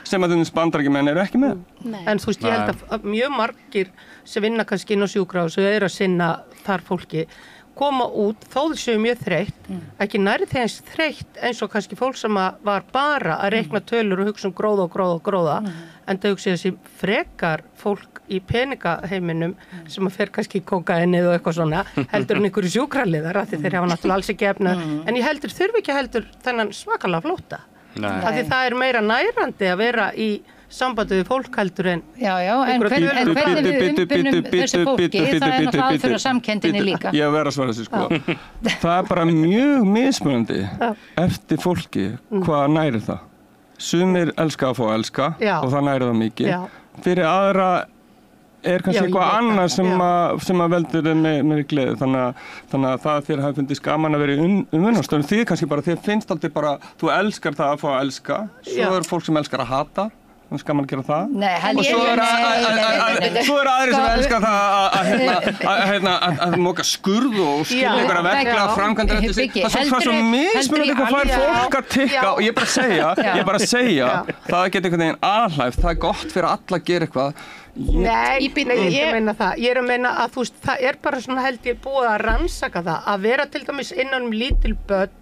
Sem að þessum Bandaríkjamenn eru ekki með. En þú veist, ég held að mjög margir sem vinna kannski inn á sjúkrahús og eru að sinna þar fólki koma út, þó þau séu mjög þreytt, ekki nærri þeins þreytt eins og kannski fólk sem var bara að reikna tölur og hugsa gróða en þau hugsa þessi frekar fólk í peningaheiminum sem að fer kannski í kókaínið og eitthvað svona heldur en einhverju sjúkraliðar af því þeir hafa náttúrulega alls ekki efna en ég þurfi ekki heldur þennan svakalega flóta. Af því það er meira nærandi að vera í sambandi við fólk heldur en en hvernig við umbunum þessu fólki, það er náttúrulega aðfyrir samkenndinni líka. Ég verð að svara þessu það er bara mjög mismunandi eftir fólki hvað næri það. Sumir elska að fá að elska og það næri það mikið. Fyrir aðra er kannski eitthvað annað sem að veldur með gleði, þannig að það þér hafi fundist gaman að vera í umvinnastöðum, því kannski bara þér finnst aldrei bara, þú elskar það að fá að elska, svo er fólk sem elskar að hata, það er gaman að gera það, og svo er aðri sem elskar það að móka skurð og skilja einhverja verklega framkvæmdir eftir sig, það er svo mismunandi hvað fær fólk að tikka, og ég bara að segja, það getur einhvern veginn alhæft, það er gott fyrir alla að gera eitthvað. Nei, ég meina það. Ég er að meina að þú veist, það er bara svona held ég búið að rannsaka það, að vera til dæmis innan lítil börn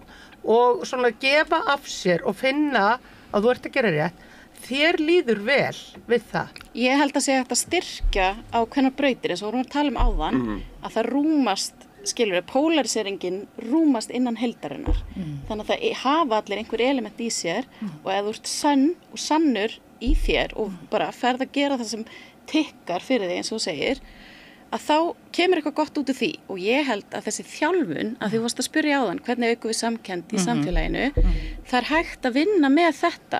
og svona gefa af sér og finna að þú ert að gera rétt, þér líður vel við það. Ég held að sé hægt að styrkja á hvenær brautir, eins og vorum að tala um áðan, að það rúmast, polariseringen rúmast innan heildarinnar. Þannig að það hafa allir einhver element í sér og ef þú ert sönn og sannur í þér og bara ferð að gera það sem tikkar fyrir þig eins og þú segir, að þá kemur eitthvað gott út úr því og ég held að þessi þjálfun, að því varst að spyrja áðan hvernig aukum við samkennd í samfélaginu, það er hægt að vinna með þetta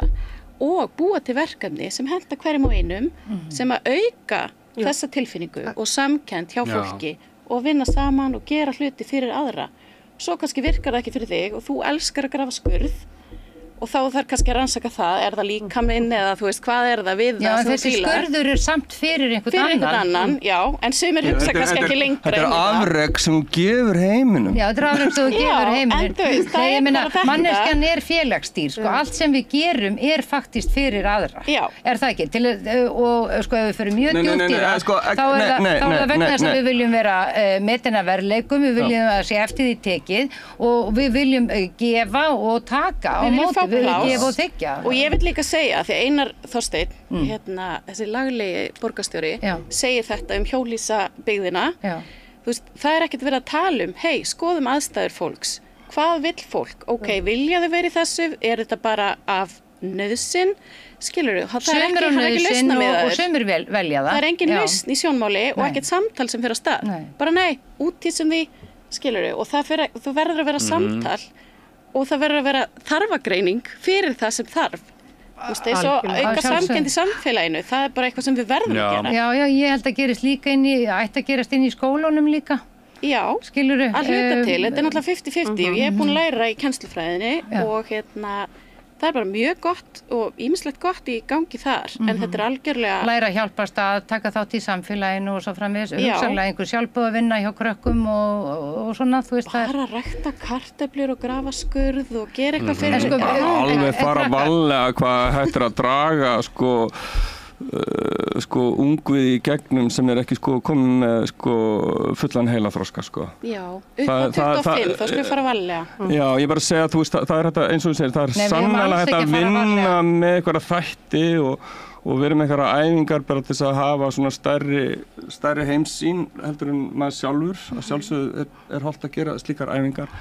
og búa til verkefni sem henta hverjum og einum sem að auka þessa tilfinningu og samkennd hjá fólki og vinna saman og gera hluti fyrir aðra. Svo kannski virkar það ekki fyrir þig og þú elskar að grafa skurð og þá þarf kannski að rannsaka það, er það líkaminn eða þú veist, hvað er það við það sem þú fílar? Já, en þessi skurður er samt fyrir einhvern annan. Já, en sumir hugsa kannski ekki lengra. Þetta er afrek sem þú gefur heiminum. Já, þetta er afrek sem þú gefur heiminum. Já, en þú veist, það er bara þetta. Manneskjan er félagsdýr, sko, allt sem við gerum er faktist fyrir aðra. Já. Er það ekki? Og sko, ef við fyrir mjög djúpt í það, þá er það vegna þess að við viljum vera metin að verðleikum, við viljum að sé eftir því tekið og við viljum gefa og taka á móti. Og ég vil líka segja, því Einar Þorsteinn, þessi laglegi borgarstjóri, segir þetta hjólhýsabyggðina, þú veist, það er ekkert verið að tala hei, skoðum aðstæður fólks, hvað vill fólk, vilja þau verið í þessu, er þetta bara af nauðsyn, skilur þú, það er ekki lausna með það, og sömur velja það, það er engin lausn í sjónmáli og ekkert samtal sem fyrir að stað, bara útísum því, skilur þú, og þú verður að vera samtal og það verður að vera þarfagreining fyrir það sem þarf. Þú veist, eins og auka samkennd í samfélaginu, það er bara eitthvað sem við verðum að gera. Já, ég held að gerist líka ætti að gerast inn í skólunum líka. Já, skilurðu? Að hluta til, þetta er náttúrulega 50-50 og ég er búin að læra í kennslufræðinni og það er bara mjög gott og ýmislegt gott í gangi þar, en þetta er algjörlega... Læra að hjálpast að taka þátt í samfélaginu og svo framvegis, hugsanlega einhver sjálfboðavinna hjá krökkum og svona, þú veist það er... Bara að rækta kartöflur og grafa skurð og gera eitthvað fyrir... Alveg fara varlega hvað hættir að draga, ungviði í gegnum sem er ekki komið með fullan heilaþroska Já, upp á 25 þá skulum við fara varlega. Já, ég bara segja að þú veist, það er þetta eins og þú segir, það er sannlega þetta að vinna með einhverja þætti og vera með einhverja æfingar bara til þess að hafa svona stærri heimssýn heldur en maður sjálfur, að sjálfsögðu er hollt að gera slíkar æfingar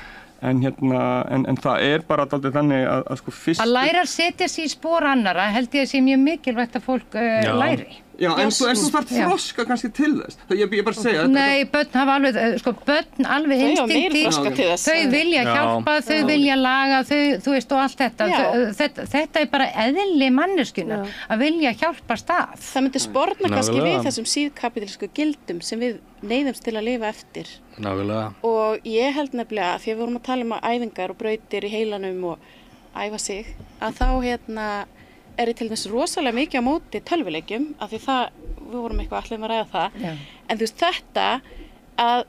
En það bara dálítið þannig að sko fyrst... Að læra að setja sig í spor annara held ég að sé mjög mikilvægt að fólk læri. Já, en þú þarf þroska kannski til þess. Ég bara segja... Nei, börn hafa alveg, börn alveg instinktív, þau vilja hjálpa, þau vilja laga, þú veist, og allt þetta. Þetta bara eðli manneskjunnar að vilja hjálpa stað. Það myndi sporna kannski við þessum síðkapitalísku gildum sem við neyðumst til að lifa eftir. Nákvæmlega. Og ég held nefnilega, því við vorum að tala að æfingar og brautir í heilanum og æfa sig, að þá ég til þess rosalega mikið á móti tölvuleikjum, af því við vorum eitthvað allir að ræða það. Já. En þú veist þetta, að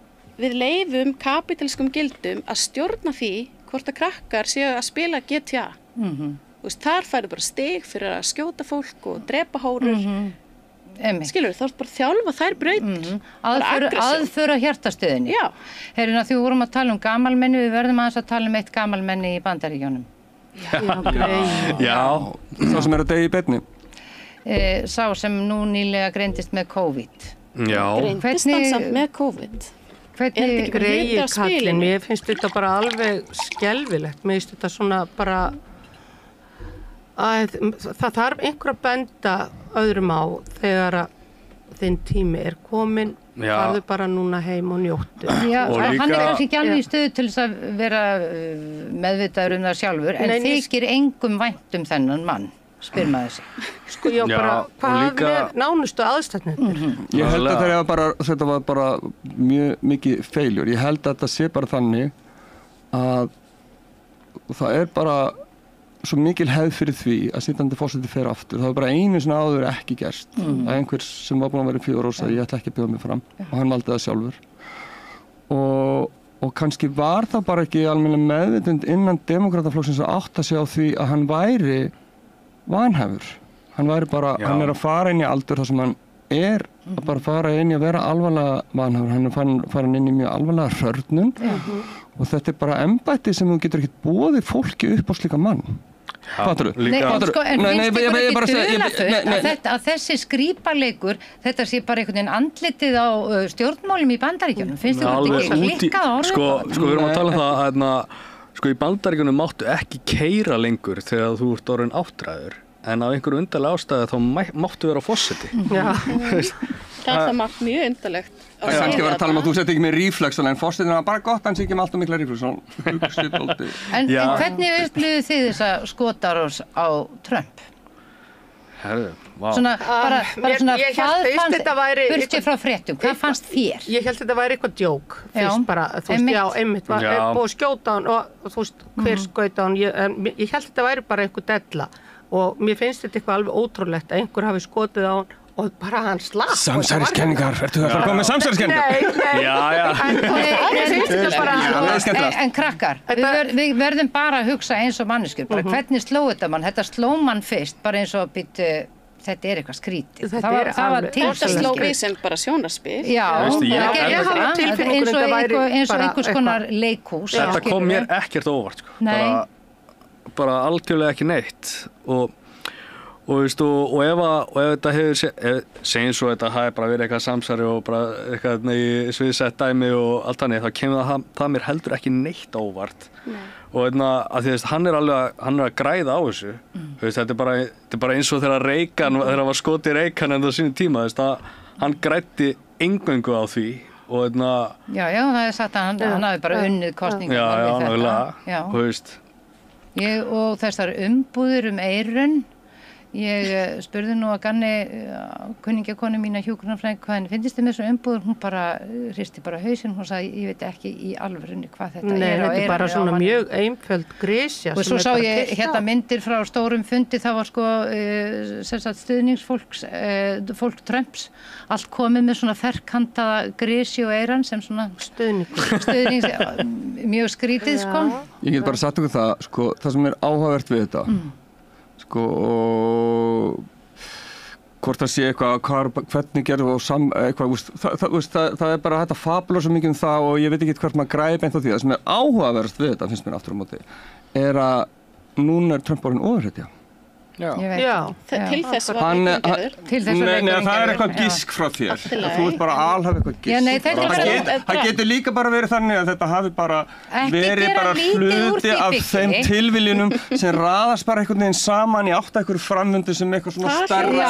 við leyfum kapítalískum gildum að stjórna því hvort að krakkar séu að spila GTA. Þú veist, þar færðu bara stig fyrir að skjóta fólk og drepa hórur. Skilur, þá ertu bara að þjálfa þær brautir. Aðföra hjartastöðinni. Já. Heyrðu, því við vorum að tala gamalmenni, við verðum aðeins að tala eitt gamalmenni í Bandaríkjunum. Já. Sá sem að deyja í beinni. Sá sem nú nýlega greindist með COVID. Já. Greindist hann samt með COVID? Hvernig greiði kallinn? Mér finnst þetta bara alveg skelfilegt. Mér finnst þetta svona bara að það þarf einhver að benda öðrum á þegar að þinn tími komin. Farðu bara núna heim og njóttu. Já, hann kannski ekki alveg í stöðu til þess að vera meðvitaður það sjálfur, en þykir engum vænt þennan mann, spyr maður sig. Sko, já, bara, hvað með nánustu aðstæðnir? Ég held að þetta var bara mjög mikið feiljur. Ég held að þetta sé bara þannig að það bara svo mikil hefð fyrir því að sitjandi forseti fer aftur. Það var bara einu svona áður ekki gerst. Að einhver sem var búin að vera í 4 ár sagði ég ætla ekki að bjóða mig fram og hann valdi það sjálfur. Og kannski var það bara ekki almennilega meðvitund innan demókrataflokksins að átta sig á því að hann væri vanhæfur. Hann væri bara, hann að fara inn í aldur þar sem hann að bara fara inn í að vera alvarlega vanhæfur. Hann farin inn í mjög alvarlega hrörnun og þetta bara embætti sem þú getur ekkert boðið fólki upp á slíka mann. Fattur þú? Nei, en finnst ykkur ekki dularfullt að þessi skrípaleikur, þetta sé bara einhvern veginn andlitið á stjórnmálum í Bandaríkjunum? Finnst ykkur ekki klikkað á orðið? Sko, við erum að tala það í Bandaríkjunum máttu ekki keyra lengur þegar þú ert orðinn áttræður, en af einhverju undarlega ástæðu þá máttu vera á forseti. Já. Það mátt mjög undarlegt. Það kannski verið að tala að þú sett ekki með ríflex, en fórsetin var bara gott, hann sé ekki með allt og mikla ríflex. En hvernig upplifðu þið þessa skotárás á Trump? Herðu, vá. Svona, bara svona, hvað fannst, burtið frá fréttum, hvað fannst þér? Ég held þetta væri eitthvað djók, fyrst bara, þú veist, einmitt, var búið að skjóta hann og þú veist, hver skauta hann, ég held þetta væri bara eitthvað della og mér finnst þetta eitthvað alveg ótrúlegt að einhver hafi skotið á hann og bara hann slapp. Samsæriskenningar, ertu það að koma með samsæriskenningar? Nei. En krakkar, við verðum bara að hugsa eins og manneskjur, bara hvernig sló þetta mann? Þetta sló mann fyrst, bara eins og þetta eitthvað skrítið. Það var þetta sló við sem bara sjónarspil. Já, eins og einhvers konar leikhús. Þetta kom mér ekkert óvart, bara algjörlega ekki neitt og ef þetta hefur segjum svo þetta hafi bara verið eitthvað samsæri og bara eitthvað í sviðsett dæmi og allt þannig, þá kemur það mér heldur ekki neitt óvart. Og að því hann er að græða á þessu. Þetta er bara eins og þegar það var skotið Reagan en það sínum tíma, hann græddi eingöngu á því og Já, það er sagt að hann hafi bara unnið kosningar. Já, og þessar umbúðir eyrun. Ég spurði nú að Ganni, kunningjakonu mína hjúkrunarfræðing, hvað henni finnst þið með svona umbúður, hún bara hristi bara hausinn, hún sagði, ég veit ekki í alvörunni hvað þetta Nei, þetta er bara svona mjög einföld grisja. Og svo sá ég hérna myndir frá stórum fundi, það var sko stuðningsfólk Trumps, allt komið með svona ferkantaða grisi og eyran sem svona stuðnings mjög skrítið sko. Ég get bara sagt okkur það, sko, það sem er áhugavert við þetta. Og hvort það sé eitthvað, hvernig gerðu eitthvað, það er bara hægt að fabla svo mikið það og ég veit ekki hvort maður græði beint á því. Það sem er áhugaverðast við þetta, finnst mér aftur á móti, er að núna Trump orðinn ofurhetja. Til þess var leikurinn gerður. Nei, það eitthvað gísk frá þér. Þú ert bara alhaf eitthvað gísk. Það getur líka bara verið þannig að þetta hafi bara verið bara hluti af þeim tilviljunum sem raðast bara einhvern veginn saman í átt að einhverju framvindu sem eitthvað svona stærra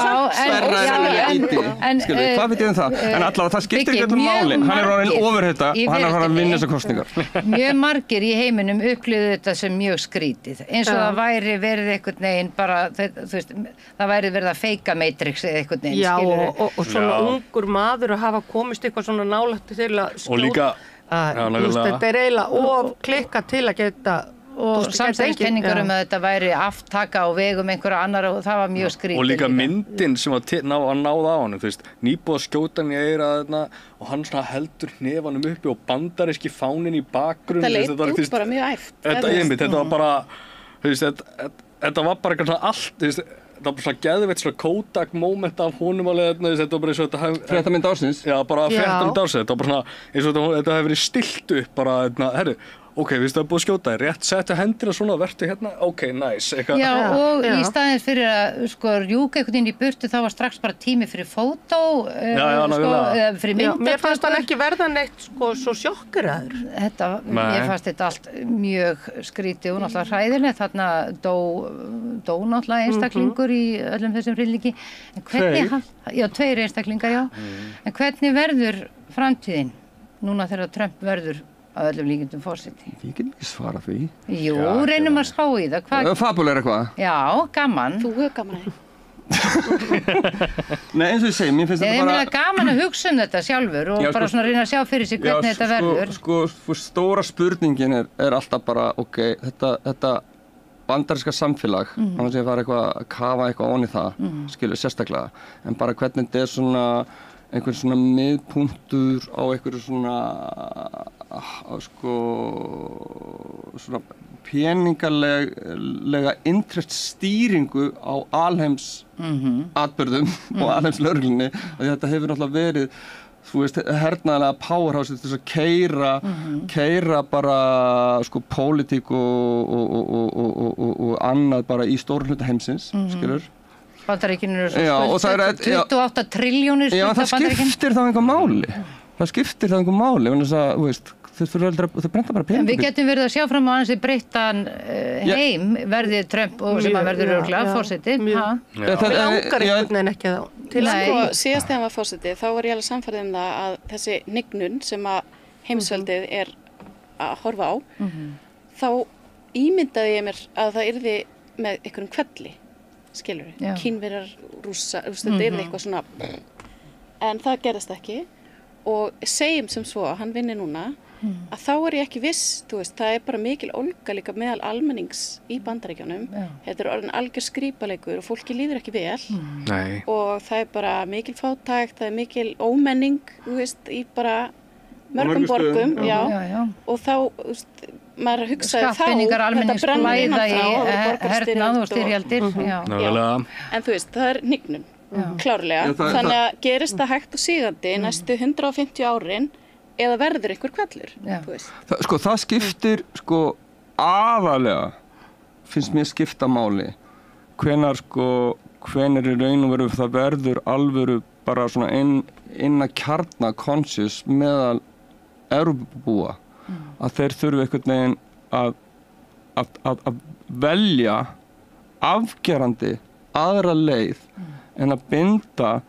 Skilur, hvað veit ég það? En allavega það skiptir ekki öllum máli. Hann orðinn ofurheita og hann að vinna þessar kosningar. Mjög margir í heiminum upplifðu þetta sem mjög skrítið. Eins og það væri verið einhvern veginn bara, þú veist, það væri verið að feika Matrix eða einhvern veginn, skilur. Og svona ungur maður að hafa komist eitthvað svona nálægt til að og líka, þetta eiginlega of klikka til að geta og samsæðiskenningar að þetta væri aftaka á vegum einhverja annar og það var mjög skrítið. Og líka myndin sem að náða á hann, þú veist, nýbúið að skjóta hann í eyrað þarna og hann svona heldur hnefanum uppi og bandaríski fánin í bakgrunn. Það leit út bara mjög æft. Þetta var bara, þú veist, þetta var bara eitthvað svona allt, þú veist, það var bara svona geðveitt svona Kodak moment af honum alveg, þetta var bara eins og þetta hefði... Fréttamynd ársins? Já, bara fréttamynd ársins, þetta var bara svona, eins og þetta hefði verið stillt upp bara, herru, ok, við erum búið að skjóta þér, rétt setja hendina svona, vertu hérna, ok, nice. Já, og í staðins fyrir að sko rjúka einhvern veginn í burtu, þá var strax bara tími fyrir fótó, fyrir myndafötu. Mér fannst hann ekki verða neitt sko svo sjokkeraður. Mér fannst þetta allt mjög skrítið og náttúrulega hræðilegt, þarna dó náttúrulega einstaklingur í öllum þessum hryllingi. Tveir einstaklingar, já. En hvernig verður framtíðin núna þegar Trump verður að öllum líkindum forseti? Ég get ekki svara því. Jú, reynum að spá í það. Fabulegur eitthvað? Já, gaman. Þú hefur gaman að því. Nei, eins og ég segi, mér finnst þetta bara... Ég er gaman að hugsa þetta sjálfur og bara svona reyna að sjá fyrir sig hvernig þetta verður. Sko, stóra spurningin er alltaf bara, ok, þetta bandaríska samfélag, annars ég var eitthvað að kafa eitthvað ón í það, skilur, sérstaklega, en bara hvernig þetta er svona einhvern svona miðpunktur á einhverju svona svona peningalega intereststýringu á alheims atburðum og alheims lögreglunni og þetta hefur náttúrulega verið þú veist, hernaðarlega powerhouse til þess að keyra bara sko pólitík og annað bara í stórum hluta heimsins, skilur. Bandaríkinu eru svo 28 triljónir. Já, það skiptir þá einhver máli. Það skiptir þá einhver máli, þannig að, þú veist, þau brenda bara pening. Við getum verið að sjá fram á hans í breyttan heim verði Trump og sem að verður örugglega forseti. Mér langar einhvern veginn ekki þá. Síðast þegar hann var forseti, þá var ég alveg sannfærð það að þessi hnignun sem að heimsveldið er að horfa á, þá ímyndaði ég mér að það yrði með einhverjum kvelli. Skilur við, Kínverjar, Rússa, þetta er eitthvað svona, en það gerðist ekki og segjum sem svo að hann vinni núna, að þá er ég ekki viss, þú veist, það er bara mikil ólga líka meðal almennings í Bandaríkjunum, þetta er orðin algjör skrípaleikur og fólki líður ekki vel og það er bara mikil fátækt, það er mikil ómenning, þú veist, í bara mörgum borgum, og þá, þú veist, maður hugsaði þá, þetta brennur innan frá og hernað og styrjaldir. En þú veist, það er hnignun, klárlega. Þannig að gerist það hægt og sígandi næstu 150 árin eða verður einhver hvellur. Sko, það skiptir, sko, aðalega, finnst mér skipta máli, hvenær í raun og veru það verður alvöru bara svona inn að kjarna conscious meðal Evrópubúa. Að þeir þurfi einhvern veginn að velja afgerandi aðra leið en að binda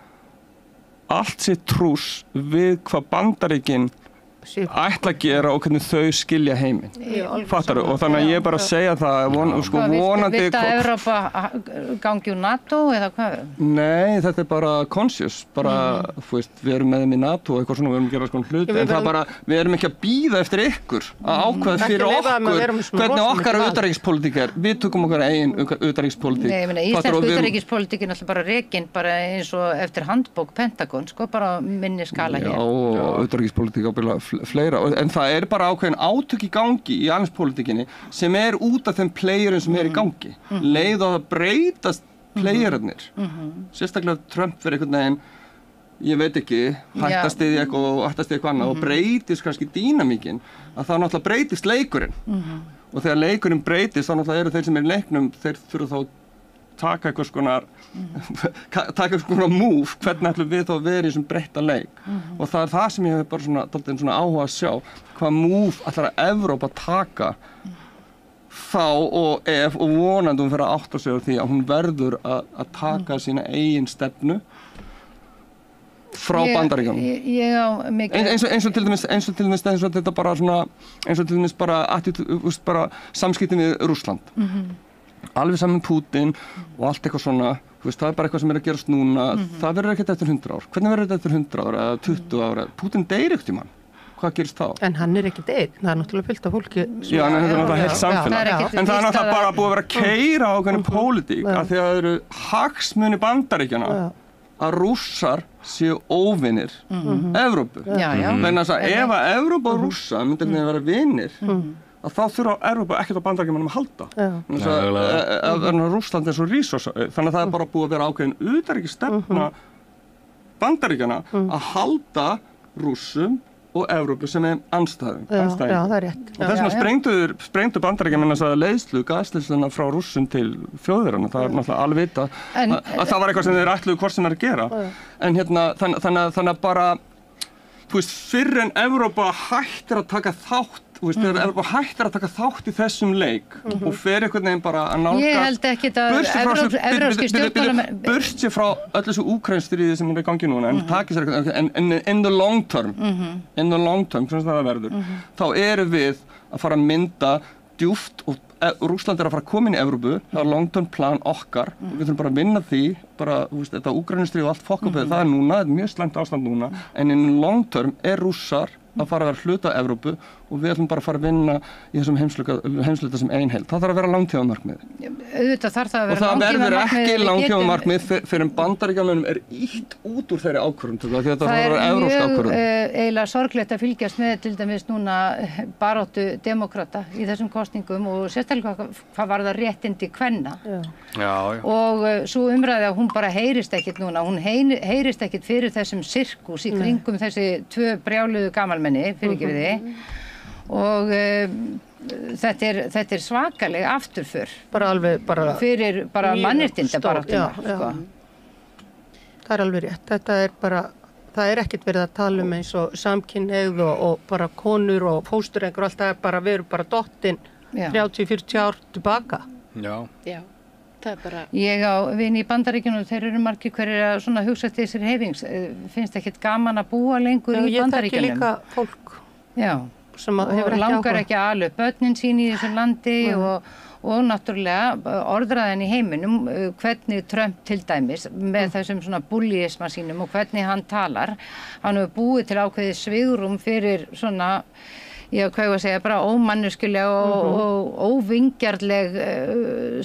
allt sitt trúss við hvað Bandaríkin ætla að gera og hvernig þau skilja heiminn. Fattar þú? Og þannig að ég bara segja það, vonandi... Viltu að Evrópa gangi úr NATO eða hvað? Nei, þetta er bara conscious, bara, þú veist, við erum með þeim í NATO og eitthvað svona, við erum að gera svona hluti, en það bara, við erum ekki að bíða eftir ykkur, að ákveða fyrir okkur, hvernig okkar utanríkispólitík er. Við tökum okkar eigin utanríkispólitík. Nei, ég meina, íslensk utanríkispólitík er náttúrulega bara rekin bara eins og eftir handbók Pentagon, sko, bara minni skala hér. Já, og utanríkispólitík fleira, en það er bara ákveðin átök í gangi í alheimspólitíkinni sem er út af þeim playerum sem er í gangi. Leið og það breytast playerarnir. Sérstaklega Trump fyrir einhvern veginn, ég veit ekki, hættast í eitthvað annað og breytist kannski dýnamíkin, að það náttúrulega breytist leikurinn. Og þegar leikurinn breytist, þá náttúrulega eru þeir sem er í leiknum, þeir þurfa þá taka eitthvað skonar move, hvernig ætlum við þá að vera í þessum breytta leik og það er það sem ég hef bara svona áhuga að sjá, hvað move ætlar að Evrópa taka þá og vonandi hún fyrir að átta sig á því að hún verður að taka sína eigin stefnu frá Bandaríkjunum. Ég á mikið eins og til dæmis þetta bara svona, eins og til dæmis bara samskiptin við Rússland. Alveg saman Putin og allt eitthvað svona, það er bara eitthvað sem er að gerast núna, það verður ekkert eftir 100 ár. Hvernig verður þetta eftir 100 ár eða 20 ár? Putin deyr ekkert í mann. Hvað gerist þá? En hann er ekki deyr, það er náttúrulega fullt af fólki. Já, en þetta er náttúrulega heilt samfélag. En það er náttúrulega bara búið að vera að keyra á ákveðinni pólitík af því að það eru hagsmuni Bandaríkjanna að Rússar séu óvinir Evrópu. Þannig að ef að Evrópa og Rússa myndir vera vinir, að þá þurfa Evrópa ekkert á Bandaríkjamönnum að halda. Rússland er svo rísósa, þannig að það er bara búið að vera ákveðin utanríkisstefna Bandaríkjanna að halda Rússum og Evrópu sem er andstæðing. Já, það er rétt. Og þess vegna sprengdu Bandaríkjamenn þessa gasleysluna frá Rússum til Þjóðverjana. Það er náttúrulega alveg vitað að það var eitthvað sem þeir ætluðu hvort sem er að gera. En þannig að bara, þú veist, fyrr en Evrópa hættir að taka þátt, þegar Evrópa hættir að taka þátt í þessum leik og fer einhvern veginn bara að nálgast. Ég held ekki að evrópski stjórnmálamenn burst sér frá öllu þessu Úkraínstríði sem er í gangi núna, en takir sér eitthvað, in the long term, hvernig það verður, þá erum við að fara að mynda djúpt og Rússland er að fara að koma inn í Evrópu, það er long term plan okkar, við þurfum bara að vinna því, bara, þetta Úkraínustríð og allt fokkaböð, það er núna, þetta er mjög slæmt ástand núna, en in long term er Rússar að fara að vera hluta af Evrópu og við ætlum bara að fara að vinna í þessum heimsluta sem ein heild. Það þarf að vera langtímamarkmið. Auðvitað þarf það að vera langtímamarkmið. Og það verður ekki langtímamarkmið fyrir en Bandaríkjamönnum er ýtt út úr þeirri ákvörðun, því að þetta er evrópsk ákvörðun. Það er mjög eiginlega sorglegt að fylgjast með til dæmis núna baráttu demókrata í þessum kosningum og sérstaklega hvað var það réttindi kvenna. Og svo umræði að hún bara heyrist ekkert núna, hún heyrist ekkert fyrir þessum sirkus í kringum þessi tvö brjáluðu gamalmenni, fyrirgefið þið. Og þetta er svakaleg afturför fyrir bara mannréttinda baráttuna. Það er alveg rétt. Þetta er bara, það er ekkert verið að tala um eins og samkynhneigð og bara konur og fóstureyðingar og allt það er bara, við erum bara dottin 30-40 ár tilbaka. Já. Það er bara... Ég á vini í Bandaríkjunum, þeir eru margir hverjir að svona hugsa til þessir heifings. Finnst ekkert gaman að búa lengur í Bandaríkjunum? Ég þekki líka fólk. Já. Og langar ekki að ala upp börnin sín í þessu landi og náttúrulega orðræðan í heiminum, hvernig Trump til dæmis með þessum svona bullyisma sínum og hvernig hann talar. Hann hefur búið til ákveðið svigrúm fyrir svona, hvað ég að segja, bara ómanneskjuleg og óvingjarleg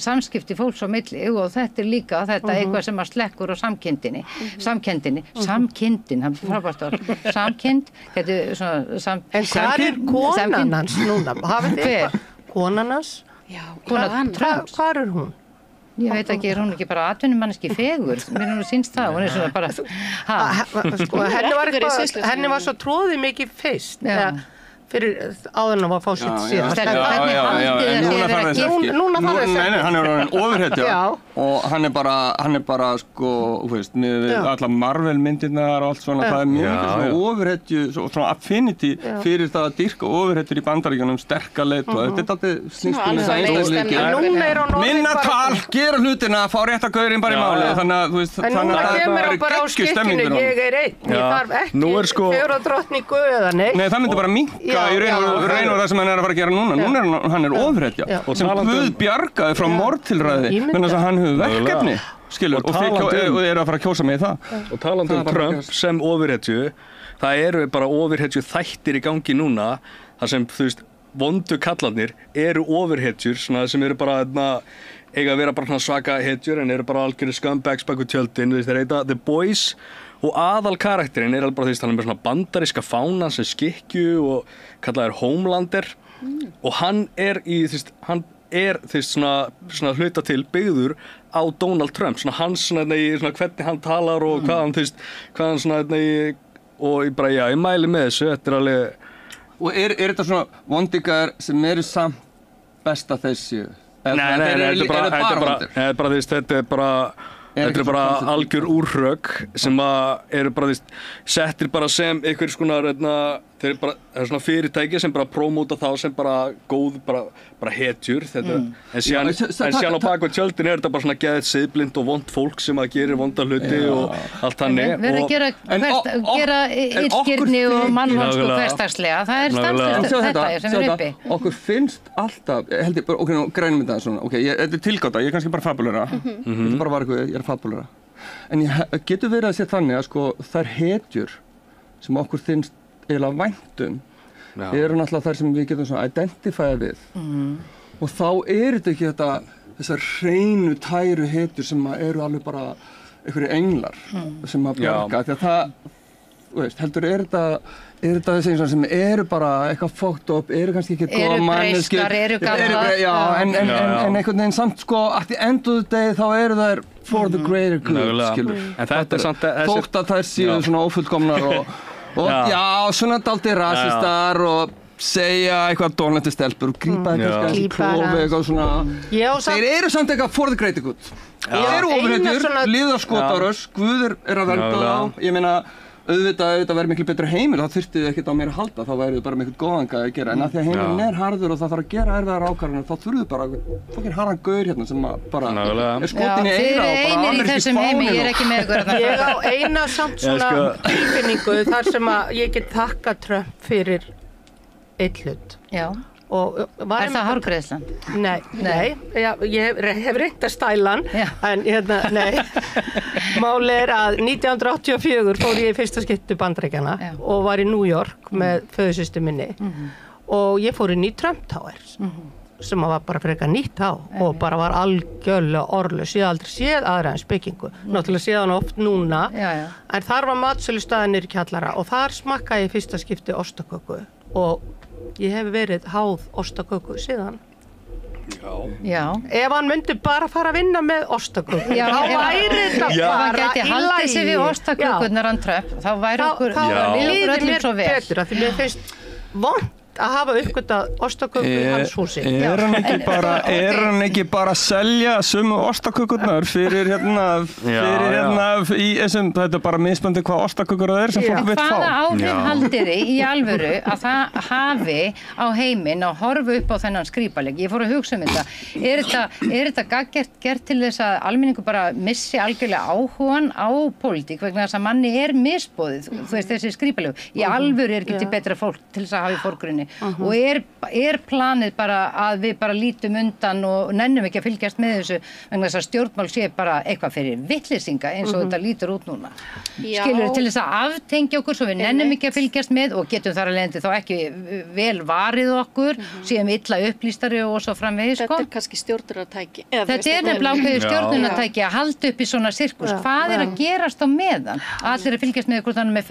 samskipti fólks á milli og þetta er líka eitthvað sem að slekkur á samkendinni, hann frábært orð, samkend, en hvað er konan hans núna? Hafið þið eitthvað? Konan hans? Já, hvað er hún? Ég veit ekki, er hún ekki bara atvinnumanneski fegur? Mér er nú sýnst það, hún er svona bara... Henni var svo tróðið mikið fyrst, fyrir áðurinn að fá sitt síðan. Núna fann þess ekki. Hann er orðinn ofurhetja og hann er bara sko, þú veist, með alla Marvel myndirnar og allt svona, það er mjög svona ofurhetju, svona affinity fyrir það að dyrka ofurhetjur í Bandaríkjunum, sterka leiðtoga. Þetta er alltaf snýst minna tal, gera hlutina, fá rétta gaurinn bara í máli, þannig að þú veist, þannig að það er bara geggjuð stemming. Ég er einn, ég þarf ekki fjóradrottningu eða neitt. Nei, það myndi bara minnka í raun og það sem hann er að fara að gera núna. Núna er hann ofurhetja sem Guð bjargaði frá mordtilræði þannig að hann hefur verkefni, skilur, og eru að fara að kjósa mig í það. Og talandi um Trump sem ofurhetju, það eru bara ofurhetju þættir í gangi núna, þar sem, þú veist, vondu kallarnir eru ofurhetjur, svona sem eru bara eiga að vera bara svaka hetjur en eru bara algjörðu scumbags baku tjöldin, þeir heita The Boys. Og aðal karakterinn er alveg bara því að hann er með svona bandaríska fána sem skikkju og kallaður Homelander og hann er svona hluta til byggður á Donald Trump, svona hans svona hvernig hann talar og hvað hann svona og ég mæli með þessu, þetta er alveg... Og er þetta svona vondingar sem eru samt besta þessu? Nei, þetta er bara algjör úrrök sem eru bara settir bara sem einhvers konar þeir bara, það er svona fyrirtæki sem bara prómóta þá sem bara góð bara hetjur en síðan á bak við tjöldin er þetta bara svona geðið siðblind og vont fólk sem gerir vonda hluti og allt þannig við erum að gera illgirni og mannvonsku hversdagslega það er stanslust þetta sem er uppi okkur finnst alltaf grænum þetta svona, þetta er tilgáta, ég er kannski bara fabulera þetta bara var eitthvað, ég er fabulera en getur verið að segja þannig að sko þær hetjur sem okkur finnst eiginlega væntum eru náttúrulega þær sem við getum svona identifæða við og þá er þetta ekki þessar hreinu tæru hetjur sem eru alveg bara einhverju englar sem bjarga því að það, veist, heldur er þetta þessi eins og sem eru bara eitthvað fucked up, eru kannski ekki góða manneskjur, eru gamlar en einhvern veginn samt sko at the end of the day þá eru þær for the greater good, skilur en þetta er samt þótt að þær séu svona ófullkomnar og já, svona dálítið rasistar og segja eitthvað dónlegt til stelpur og grípa þetta í prófi eitthvað svona þeir eru samt eitthvað for the greater good þeir eru ofurhetjur, liðarskotárus Guður er að vernda þá ég meina auðvitað verður miklu betur heimur þá þurftu þið ekkert á mér að halda þá værið bara með eitthvað góðanga að gera en að því að heimurinn er harður og það þarf að gera erfiðar ákvarðanir þá þurfum við bara fokkinn harðan gaur hérna sem bara er skotin í eyra og bara ameríski fáni ég er ekki með ykkur ég á eina samt svona tilfinningu þar sem að ég get þakka Trump fyrir eitt hlut Er það hárgreiðslan? Nei, ég hef reynt að stæla hann, en nei. Máli er að 1984 fór ég í fyrsta skipti Bandaríkjanna og var í New York með föðursystur minni og ég fór inn í Trump Towers sem var bara frekar nýtt á og bara var algjörlega orðlaus. Ég hef aldrei séð aðra en spekingu. Náttúrulega séð hann oft núna, en þar var matsölustaðir í kjallara og þar smakkaði ég fyrsta skipti ostaköku og ég hef verið háð ostaköku síðan. Já. Ef hann myndi bara fara að vinna með ostaköku, þá væri þetta bara í lagi. Ef hann gæti haldið sig við ostakökurnar hann Trump, þá væri okkur öllum svo vel. Betur, af því mér finnst vont að hafa uppgötað ostaköku í hans húsi. Er hann ekki bara að selja sömu ostakökurnar fyrir í þessum, þetta er bara mismunandi hvað ostakökur það er sem fólk vill fá. Hvaða áhrif haldið þið í alvöru að það hafi á heiminn að horfa upp á þennan skrýpaleg? Ég fór að hugsa þetta. Er þetta gert til þess að almenningur bara missi algjörlega áhugan á pólitík vegna þess að manni er misboðið, þú veist þessi skrýpaleg. Í alvöru er ekki til betra fólk til þess að hafa í forgrunni. Og er planið bara að við bara lítum undan og nennum ekki að fylgjast með þessu vegna þess að stjórnmál sé bara eitthvað fyrir vitleysinga eins og þetta lítur út núna. Skilur til þess að aftengja okkur svo við nennum ekki að fylgjast með og getum þar að leiðandi þá ekki vel varið okkur, séum illa upplýstari og svo framvegis. Þetta er kannski stjórnunartæki. Þetta er nefnilega ákveðið stjórnunartæki að halda upp í svona sirkus. Hvað er að gerast á meðan? Allir að fylgjast með okkur þannig með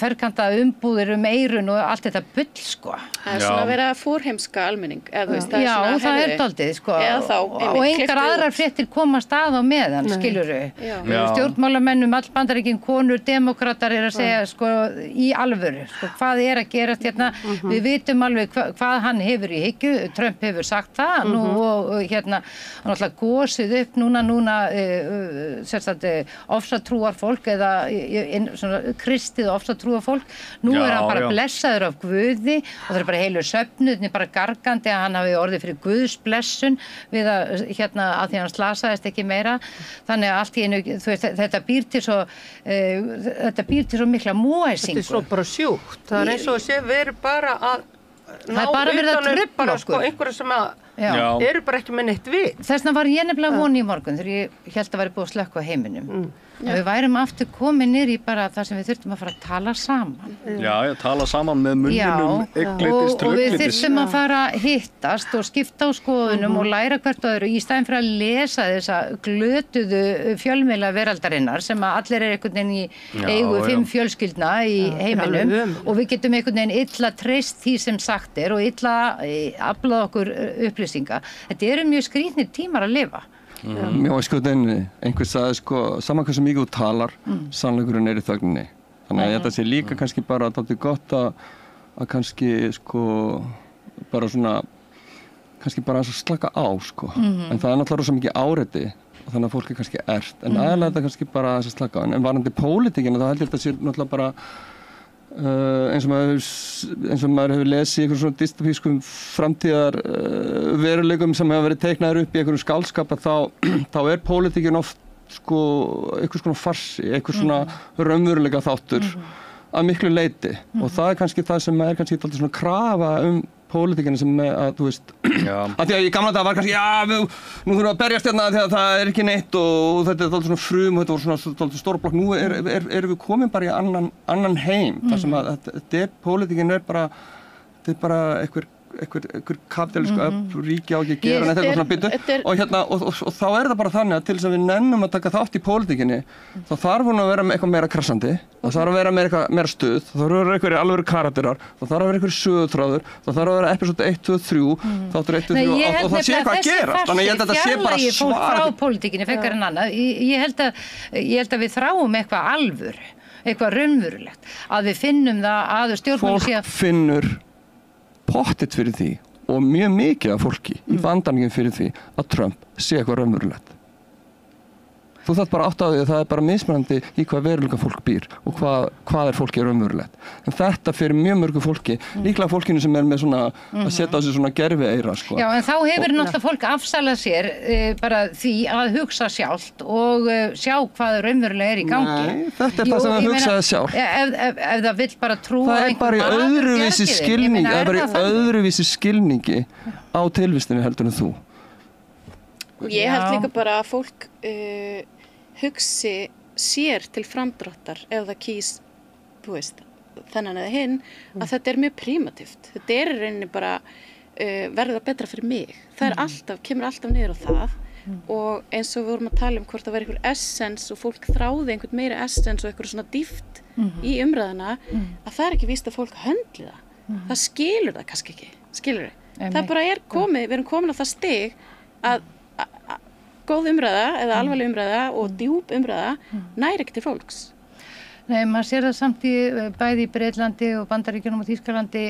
ferkanta umbúðir eyrun og allt þetta bull, sko. Það er svona að vera fórheimska almenning. Já, það er dálítið, sko. Og engar aðrar fréttir komast að á meðan, skilurðu. Stjórnmálamennum, all Bandaríkin, konur, demókratar er að segja, sko, í alvöru, sko, hvað er að gerast hérna. Við vitum alveg hvað hann hefur í hyggju. Trump hefur sagt það nú og hérna, hann alltaf gósið upp núna sérstaklega ofsatrúar fólk eða svona kristið ofsatrúar fólk. Nú er hann bara blessaður af Guði og það er bara heilur söfnuðni bara gargandi að hann hafi orðið fyrir Guðs blessun við að því hann slasaðist ekki meira þannig að allt í einu, þú veist, þetta býr til svo mikla móæsingu. Þetta er svo bara sjúkt, það er eins og að sé verið bara að það er bara verið að trufla okkur. Sko, einhverja sem eru bara ekki með neitt við. Þessna var ég nefnilega von í morgun þegar ég held að væri búið að slökkva á heiminum. Við værum aftur komið niður í bara það sem við þurftum að fara að tala saman. Tala saman með munninum egglitis til og við þurftum að fara að hittast og skipta á skoðunum og læra hvert öðru í staðinn fyrir að lesa þessa glötuðu fjölmiðla veraldarinnar sem að allir er einhvern veginn í eigu 5 fjölskyldna í heiminum og við getum einhvern veginn illa treyst því sem sagt er og illa aflað okkur upplýsinga. Þetta eru mjög skrýtnir tímar að lifa. Mér var sko einhver sagði sko saman hversu mikið þú talar sannleikurinn er í þögninni þannig að þetta sé líka kannski bara dálítið gott að kannski sko bara svona kannski bara að slaka á, sko. En það náttúrulega rosa mikið áreiti og þannig að fólk kannski ert. En aðalega þetta kannski bara að slaka á. En varðandi pólitíkina, þá held ég þetta sé náttúrulega bara eins og maður hefur lesið í einhverjum svona dystopískum framtíðar veruleikum sem hefur verið teiknaður upp í einhverjum skálskapa, þá pólitíkin oft sko einhvers konar farsi, einhvers svona raunveruleika þáttur að miklu leyti og það kannski það sem kannski alltaf svona krafa pólitíkina sem að, þú veist, að því að í gamla daga var kannski, nú þurfum við að berjast hérna því að það ekki neitt og þetta alltaf svona frum og þetta voru svona stórblokk. Nú erum við komin bara í annan heim, þar sem að pólitíkin bara, þetta bara einhver kapitalísku ríki á ekki að gera neitt eitthvað svona byttu og þá það bara þannig að til þess að við nennum að taka þátt í pólitíkinni þá þarf hún að vera eitthvað meira krassandi þá þarf að vera meira stuð þá þarf að vera einhverjir alvöru karakterar þá þarf að vera einhverjir sögutráður þá þarf að vera episode 1, 2, 3 þáttur 1, 2, 3 og það sé eitthvað að gerast þannig að ég held að þetta sé bara fólk frá pólitíkinni frekar en annað ég held að við þráum eitthvað alvöru eitthvað raunverulegt að við finnum það að stjórnmálin sé fólk finnur pottitt fyrir því og mjög mikið af fólki í vandaningin fyrir því að Trump sé eitthvað raunverulegt. Þú þarf bara átt á því að það bara mismunandi í hvað veruleika fólk býr og hvað fólki raunverulegt. En þetta fyrir mjög mörgu fólki, líklega fólkinu sem með svona að setja á sig svona gervieyra, sko. Já, en þá hefur náttúrulega fólk afsalað sér bara því að hugsa sjálft og sjá hvað raunverulega í gangi. Nei, þetta það sem það hugsaði sjálf. Ef það vill bara trúa það bara í öðruvísi skilningi, það bara í öðruvísi skilningi á tilvistinni heldur en þú. Ég held líka bara að fólk hugsi sér til framdráttar ef það kýs, þú veist, þennan eða hinn, að þetta mjög primitíft. Þetta í rauninni bara verða betra fyrir mig. Það kemur alltaf niður á það og eins og við vorum að tala hvort það væri einhver essens og fólk þráði einhvern meira essens og einhver svona dýpt í umræðuna, að það ekki víst að fólk höndli það. Það skilur það kannski ekki, skilur þau. Það bara við erum komin á það stig að góð umræða eða alvarleg umræða og djúp umræða næri ekki til fólks. Nei, maður sér það samt bæði í Bretlandi og Bandaríkjunum og Þýskalandi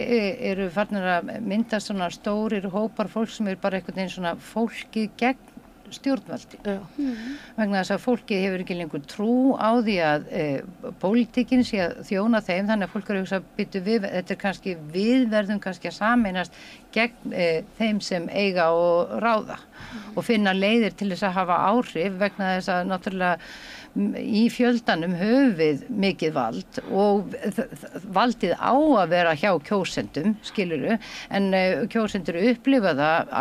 eru farnir að mynda svona stórir hópar fólk sem bara einhvern veginn svona fólkið gegn stjórnvaldi. Vegna þess að fólkið hefur ekki lengur trú á því að pólitíkin sé að þjóna þeim, þannig að fólk eru að hugsa byttu þetta kannski við verðum kannski að sameinast gegn þeim sem eiga og ráða og finna leiðir til þess að hafa áhrif vegna þess að náttúrulega í fjöldanum höfum við mikið vald og valdið á að vera hjá kjósendum, skilurðu, en kjósendur upplifa það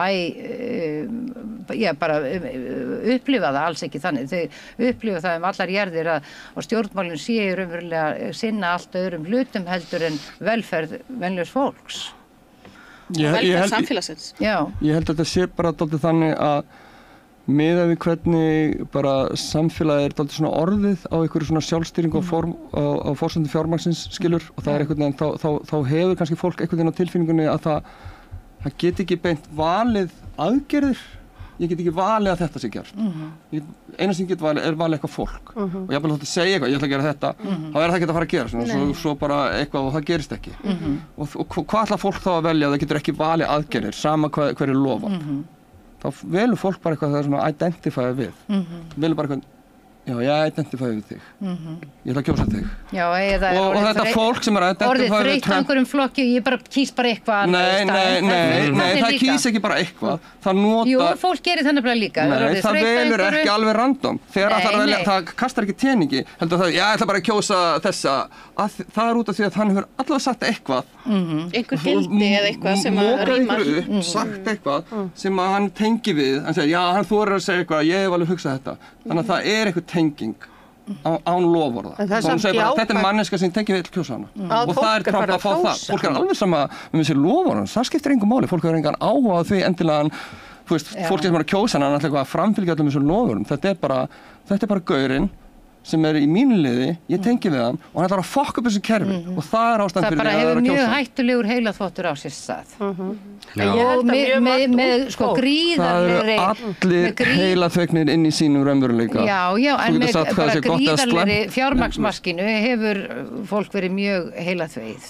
upplifa það alls ekki þannig. Þau upplifa það allar jarðir að stjórnmálin séu raunverulega sinna allt öðrum hlutum heldur en velferð venjulegs fólks. Velferð samfélagsins. Já. Ég held að þetta sé bara dálítið þannig að miðað við hvernig bara samfélagið dálítið svona orðið á einhverju svona sjálfstýringu á forsendum fjármagnsins, skilur, og það einhvern veginn, þá hefur kannski fólk einhvern veginn á tilfinningunni að það get ekki beint valið aðgerðir, ég get ekki valið að þetta sé gert. Eina sem ég get valið eitthvað fólk og ég vil segja eitthvað, ég ætla að gera þetta, þá það ekki að fara að gera, svo bara eitthvað og það gerist ekki. Og hvað ætla fólk þá að velja, það getur ekki valið aðgerðir, sama hverju lofa. Þá velur fólk bara eitthvað það sem að identifæða við. Velur bara eitthvað, já, ég identifæði við þig. Ég ætla að kjósa þig. Já, eða og þetta fólk sem er að identifæði við orðið þreytt á einhverjum flokki, ég bara kýs bara eitthvað. Nei, það kýs ekki bara eitthvað. Það notar... Jú, fólk gerir þannig bara líka. Nei, það velur ekki alveg random. Þegar það velja, það kastar ekki teningi. Heldur það, já, ég ætla bara að kjósa þessa. Það út af því að hann hefur allavega sagt eitthvað. Einhver gildi eða eitthvað sem að rímar. Sagt eitthvað sem að hann tengi við. Hann segir, já, hann þorir að segja eitthvað, ég hef alveg hugsað þetta. Þannig að það einhver tenging án loforða. Þetta manneska sem tengi við kjósa hana. Og það Trump að fá það. Fólk alveg sama þessi loforða. Það skiptir engu máli. Fólk hefur engan áhuga á því endilega fólk sem að kjósa hana, hann ætla að framfylgja öllum þessum loforðum. Þetta er bara gaurinn sem í mínu liði, ég tengi við hann og hann ætlar að fokka upp þessu kerfi og það ástæðan fyrir að vera að kjósa. Það bara hefur mjög hættulegur heilaþvottur á sér stað. Og með sko gríðarlegri... Það eru allir heilaþvegnir inn í sínum raunveruleika. Já, en með bara gríðarlegri fjármagnsmaskinu hefur fólk verið mjög heilaþvegið.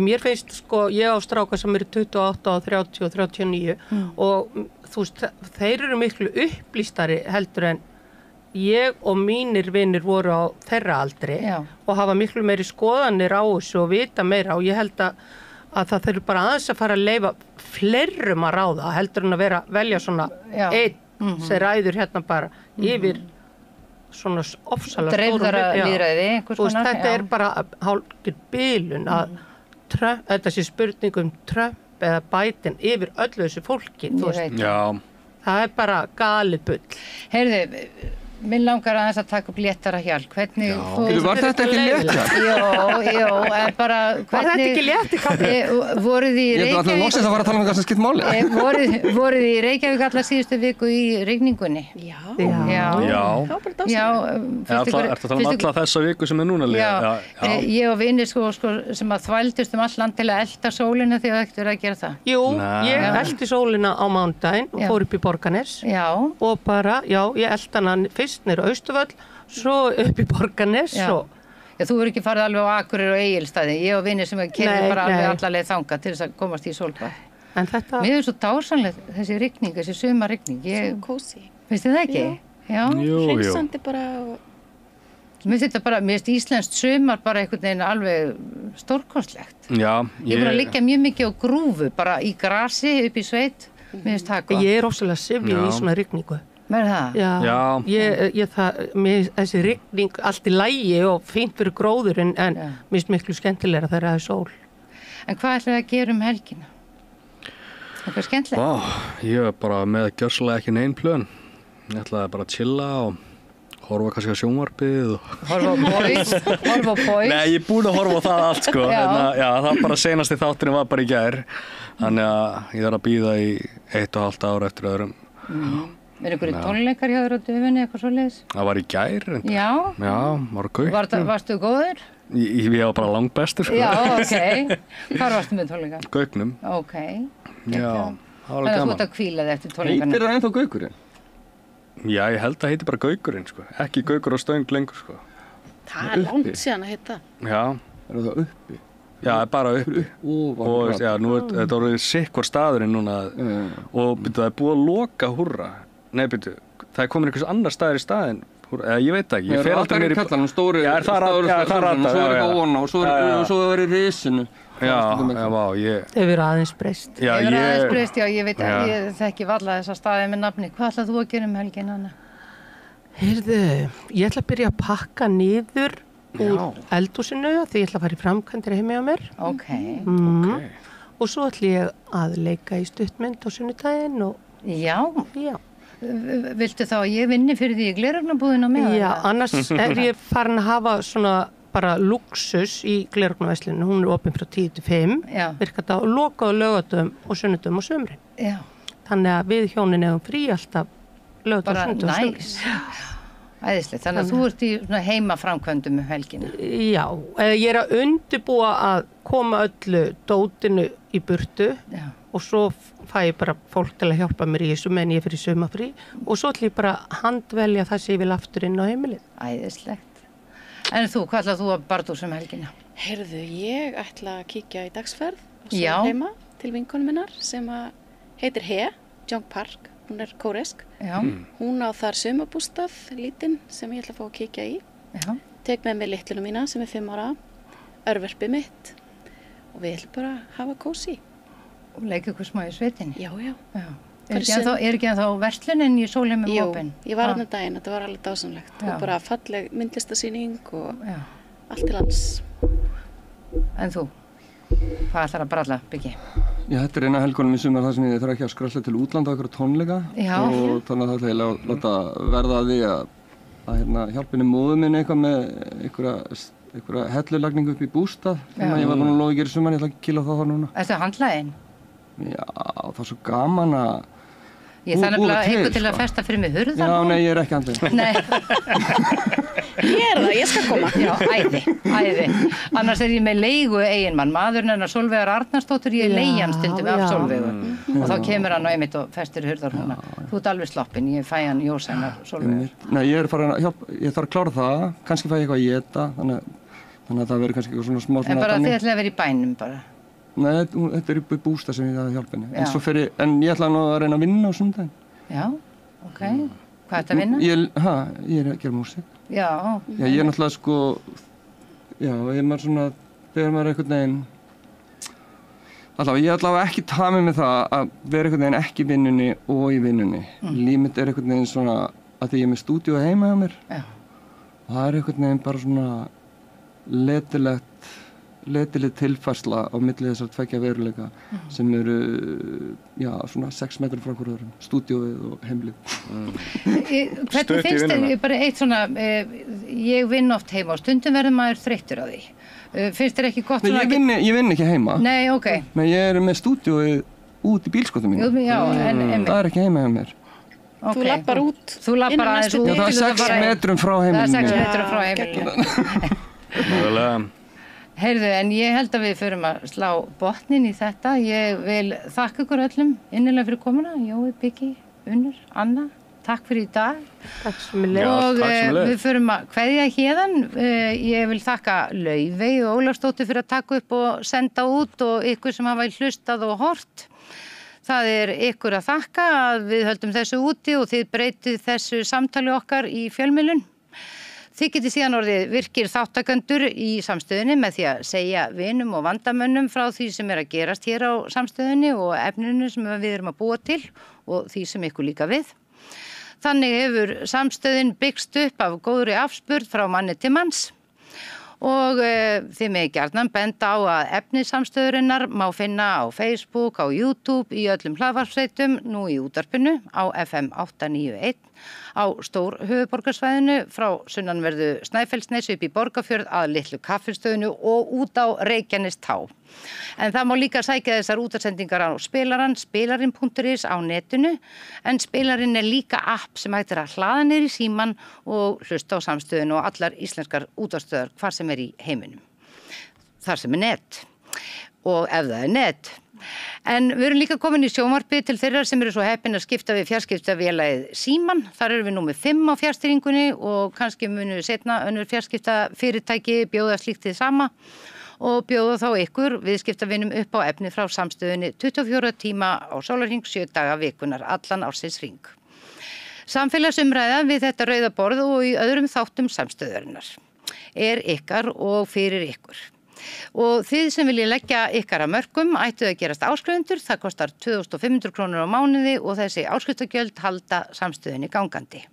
mér finnst sko, ég á stráka sem eru 28 og 30 og 39 og þú veist, þeir eru miklu upplýstari heldur en ég og mínir vinir voru á þeirra aldri og hafa miklu meiri skoðanir á þessu og vita meira og ég held að það þurfi bara aðeins að fara að leyfa fleirum að ráða heldur en að velja svona einn sem ræður hérna bara yfir svona ofsalega dreifðara lýðræði þetta er bara hálfur bilun að Trump, þetta sé spurning Trump eða Biden yfir öllu þessu fólki það er bara galið bull. Heyrðu, minn langar aðeins að taka upp léttara hjálp. Hvernig var þetta ekki léttara? Jó, en bara hvernig... Var þetta ekki léttara? Voruð í Reykjavík... Ég ætla að loksins að fara að tala um það sem skipt máli. Voruð í Reykjavík alla síðustu viku í rigningunni? Já. Ertu að tala um alla þessa viku sem núna líka? Já. Ég og vinir sko sem að þvældust all land til að elda sólina því að ekkert verið að gera það. Jú, ég eldi sólina á mánudaginn og fór upp í Borgarnes og bara, ég eldi hana fyrst niður á Austurvöll, svo upp í Borgarnes og... Já, þú verður ekki farið alveg á Akureyri og Egilsstaði. Ég og vinir sem kemur bara alveg alla leið þangað til þess að komast í sólbað. En þetta... Mér finnst svo dásamlega þessi rigning, þessi sumarrigning. Svo kósi. Finnst þið það ekki? Já. Hreinsandi bara og... Mér finnst íslenskt sumar bara einhvern veginn alveg stórkostlegt. Já. Ég er að liggja mjög mikið á grúfu, bara í grasi upp í sveit. Mér finnst það gott. Ég er óslega sifjuð í svona rigningu. Mér það? Já. Þessi rigning allt í lagi og fínt fyrir gróður en mér finnst miklu skemmtilegra þegar það er sól. En hvað ætlaði að gera helgina? Eitthvað skemmtilegt? Ég er bara með gjörsamlega ekki neinn plön. Ég ætlaði bara að chilla og horfa kannski á sjónvarpið og... Horfa á Boys? Nei, ég er búin að horfa á það allt sko. Það bara seinasti þátturinn var bara í gær. Þannig að ég þarf að bíða í 1,5 ár eftir öðrum. Er einhverju tónleikar hjá þér á döfunni, eitthvað svoleiðis? Það var í gær. Já? Já, var gauk. Varstu góður? Ég var bara langbestur. Já, ok. Hvar varstu með tónleika? Gauknum. Ok. Já, það var alveg gaman. Þannig að þú ert að hvíla þig eftir tónleikana. Heitir það ennþá Gaukurinn? Já, ég held að heiti bara Gaukurinn, sko. Ekki Gaukur og Stöng lengur, sko. Það er langt síðan að heita. Já. Er það uppi? Já, bara uppi. Og já, nú er þetta orðið sikkur staðurinn núna. Og það er búið að loka húrra. Nei, byrju, það er komin einhvers annar staður í staðinn. Ég veit ekki, ég fer aldrei mér í... Stóri, já, það er rata. Svo er eitthvað óna og svo er í risinu. Já, ég... Þau verið aðeins breyst. Já, ég veit að ég þekki varla þessa staði með nafni. Hvað ætlað þú að gera helgina, Anna? Heyrðu, ég ætla að byrja að pakka niður úr eldhúsinu því ég ætla að fara í framkvæmdir heimi á mér. Ok. Og svo ætla ég að leika í stuttmynd á sunnudaginn og... Já. Viltu þá að ég vinni fyrir því í gleraugnabúðina með? Já, annars er ég farin að hafa svona bara luxus í gleraugnaveislunni. Hún er opin frá 10 til 5. Virkar það og loka á laugadögum og sunnudögum og sumrin. Já. Þannig að við hjónin eigum frí alltaf laugadögum og sunnudögum og sumrin. Æðislegt. Þannig að þú ert í heimaframkvæmdum helgina. Já, ég er að undirbúa að koma öllu dótinu í burtu. Já. Og svo fæ ég bara fólk til að hjálpa mér í þessu menn ég fyrir sumafrí og svo ætla ég bara handvelja það sem ég vil aftur inn á heimilið. Æðislegt. En þú, hvað ætlað þú að bardúsa helgina? Heyrðu, ég ætla að kíkja í dagsferð og svo heima til vinkonum minnar sem heitir Jong Park, hún er kóresk. Já. Hún á þar sumarbústað, lítinn, sem ég ætla að fá að kíkja í. Já. Tek með mig litluna mína sem er 5 ára, örverpið mitt og við ætlum bara að hafa kósí. Og leika ykkur smá í sveitinni? Já. Er ekki ennþá verslunin í Sólheimum opin? Jú, ég var þarna daginn, þetta var alveg dásamlegt. Og bara falleg myndlistasýning og allt til alls. En þú? Hvað ætlar að bralla, Byggi? Já, þetta er eina helgunum í sumar þar sem ég þarf ekki að skrölda til útlanda okkur tónleika. Já. Og þannig að það ætla ég að láta verða að því að hjálpinni móðu minni eitthvað með einhverja hellulagningu upp í bústað sem ég var búin að lofa að gera í sumar, ég ætla að kýla það núna. Ertu handlaginn? Já, það er svo gaman að ég þarf nefnilega eitthvað til að festa fyrir mig hurðar. Já, nei, ég er ekki handlaginn. Nei. Ég er það, ég skal koma. Já, æði. Annars er ég með leigu eiginmann, maðurinn hennar Sólveigar Arnarsdóttir, ég leigi hann stundum af Sólveigu. Og þá kemur hann og einmitt og festir hurðar húnna. Þú ert alveg sloppin, ég fæ hann Jóseinar Sólveigar. Nei, ég er farin að hjálpa, ég þarf að klára það, kannski fæ ég eitthvað að éta, þannig Þannig að það verður kannski eitthvað svona smá En bara þið ætlaði að vera í bænum bara? Nei, þetta er í bústað sem ég það hjálpa henni. En ég ætla nú að reyna að vinna á sundaginn. Já, ok. Hvað ert að vinna? Ég er að gera músík. Já. Já, ég er náttúrulega sko, já, ég er maður svona, þegar maður er einhvern veginn, ég allavega ekki tamið með það að vera einhvern veginn ekki í vinnunni og í vinnunni. Límit er einhvern veginn svona að því ég er með stúdíu heima hjá mér. Já. Það er einhvern veginn bara svona letileg tilfærsla á milli þessar tveggja veruleika sem eru, já, svona 6 metrar frá hverju öðrum, stúdíóið og heimlið. Hvernig finnst þér, bara eitt svona, ég vinn oft heima og stundum verður maður þreyttur á því. Finnst þér ekki gott svona Nei, ég vinn ekki heima. Nei, ok. Men ég er með stúdíóið út í bílskottum mínu. Já, en það er ekki heima hjá mér. Okay. Þú lappar út. Þú lappar aðeins út. Já, það er 6 metrum frá heimilinu. Það er 6 metrum frá heimilinu. Mögulega. Heyrðu, en ég held að við förum að slá botnin í þetta. Ég vil þakka ykkur öllum innilega fyrir komuna. Jói, Biggi, Unnur, Anna. Takk fyrir í dag. Takk sem ég leið. Og við förum að kveðja héðan. Ég vil þakka Laufey og Ólafsdóttur fyrir að taka upp og senda út og ykkur sem hafa hlustað og hort. Það er ykkur að þakka að við höldum þessu úti og þið breytið þessu samtali okkar í fjölmiðlun. Þið getið síðan orðið virkir þáttakendur í samstöðunni með því að segja vinum og vandamönnum frá því sem er að gerast hér á samstöðunni og efninu sem við erum að búa til og því sem ykkur líka við. Þannig hefur samstöðin byggst upp af góðri afspurð frá manni til manns og þið með gjarnan benda á að efni samstöðurinnar má finna á Facebook, á YouTube, í öllum hlaðvarpsveitum, nú í útvarpinu, á FM 891, á stór höfuðborgarsvæðinu frá sunnanverðu Snæfellsnesi upp í Borgarfjörð að litlu kaffistöðinu og út á Reykjanestá. En það má líka sækja þessar útasendingar á spilarinn.is á netinu, en spilarinn er líka app sem hægt er að hlaða niður í síman og hlusta á samstöðinu og allar íslenskar útastöðar hvar sem er í heiminum. Þar sem er net og ef það er net. En við erum líka komin í sjónvarpið til þeirra sem eru svo heppin að skipta við fjarskiptafélagið Síman. Þar erum við númer 5 á fjarstýringunni og kannski munum við seinna önnur fjarskiptafyrirtæki bjóða slíkt hið sama og bjóða þá ykkur viðskiptavinum upp á efni frá samstöðunni 24 tíma á sólarhring 7 daga vikunar allan ársins hring. Samfélagsumræða við þetta rauða borð og í öðrum þáttum samstöðurinnar er ykkar og fyrir ykkur. Og þið sem viljið leggja ykkar að mörkum ættuð að gerast áskrifundur, það kostar 2.500 krónur á mánuði og þessi áskriftargjöld halda samstöðunni gangandi.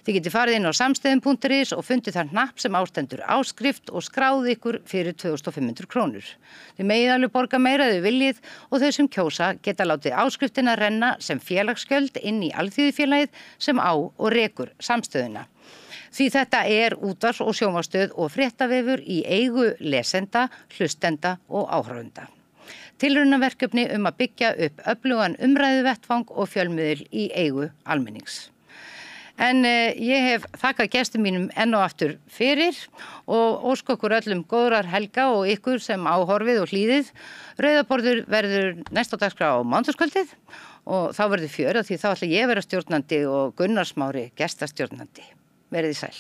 Þið getið farið inn á samstöðun.is og fundið þar hnapp sem ástendur áskrift og skráð ykkur fyrir 2.500 krónur. Þið megið alveg borga meira þau viljið og þau sem kjósa geta látið áskriftina renna sem félagsgjöld inn í alþýðufélagið sem á og rekur samstöðuna. Því þetta er útvars- og sjónvarpsstöð og fréttavefur í eigu lesenda, hlustenda og áhorfenda. Tilraunaverkefni að byggja upp öflugan umræðuvettvang og fjölmiðil í eigu almennings. En ég hef þakkað gestum mínum enn og aftur fyrir og óska okkur öllum góðrar helga og ykkur sem áhorfið og hlýðið. Rauðaborður verður næst á dagskrá á mánudagskvöldið og þá verður fjör því þá ætla ég að vera stjórnandi og Gunnar Smári gestastjórnandi. Verið sæl.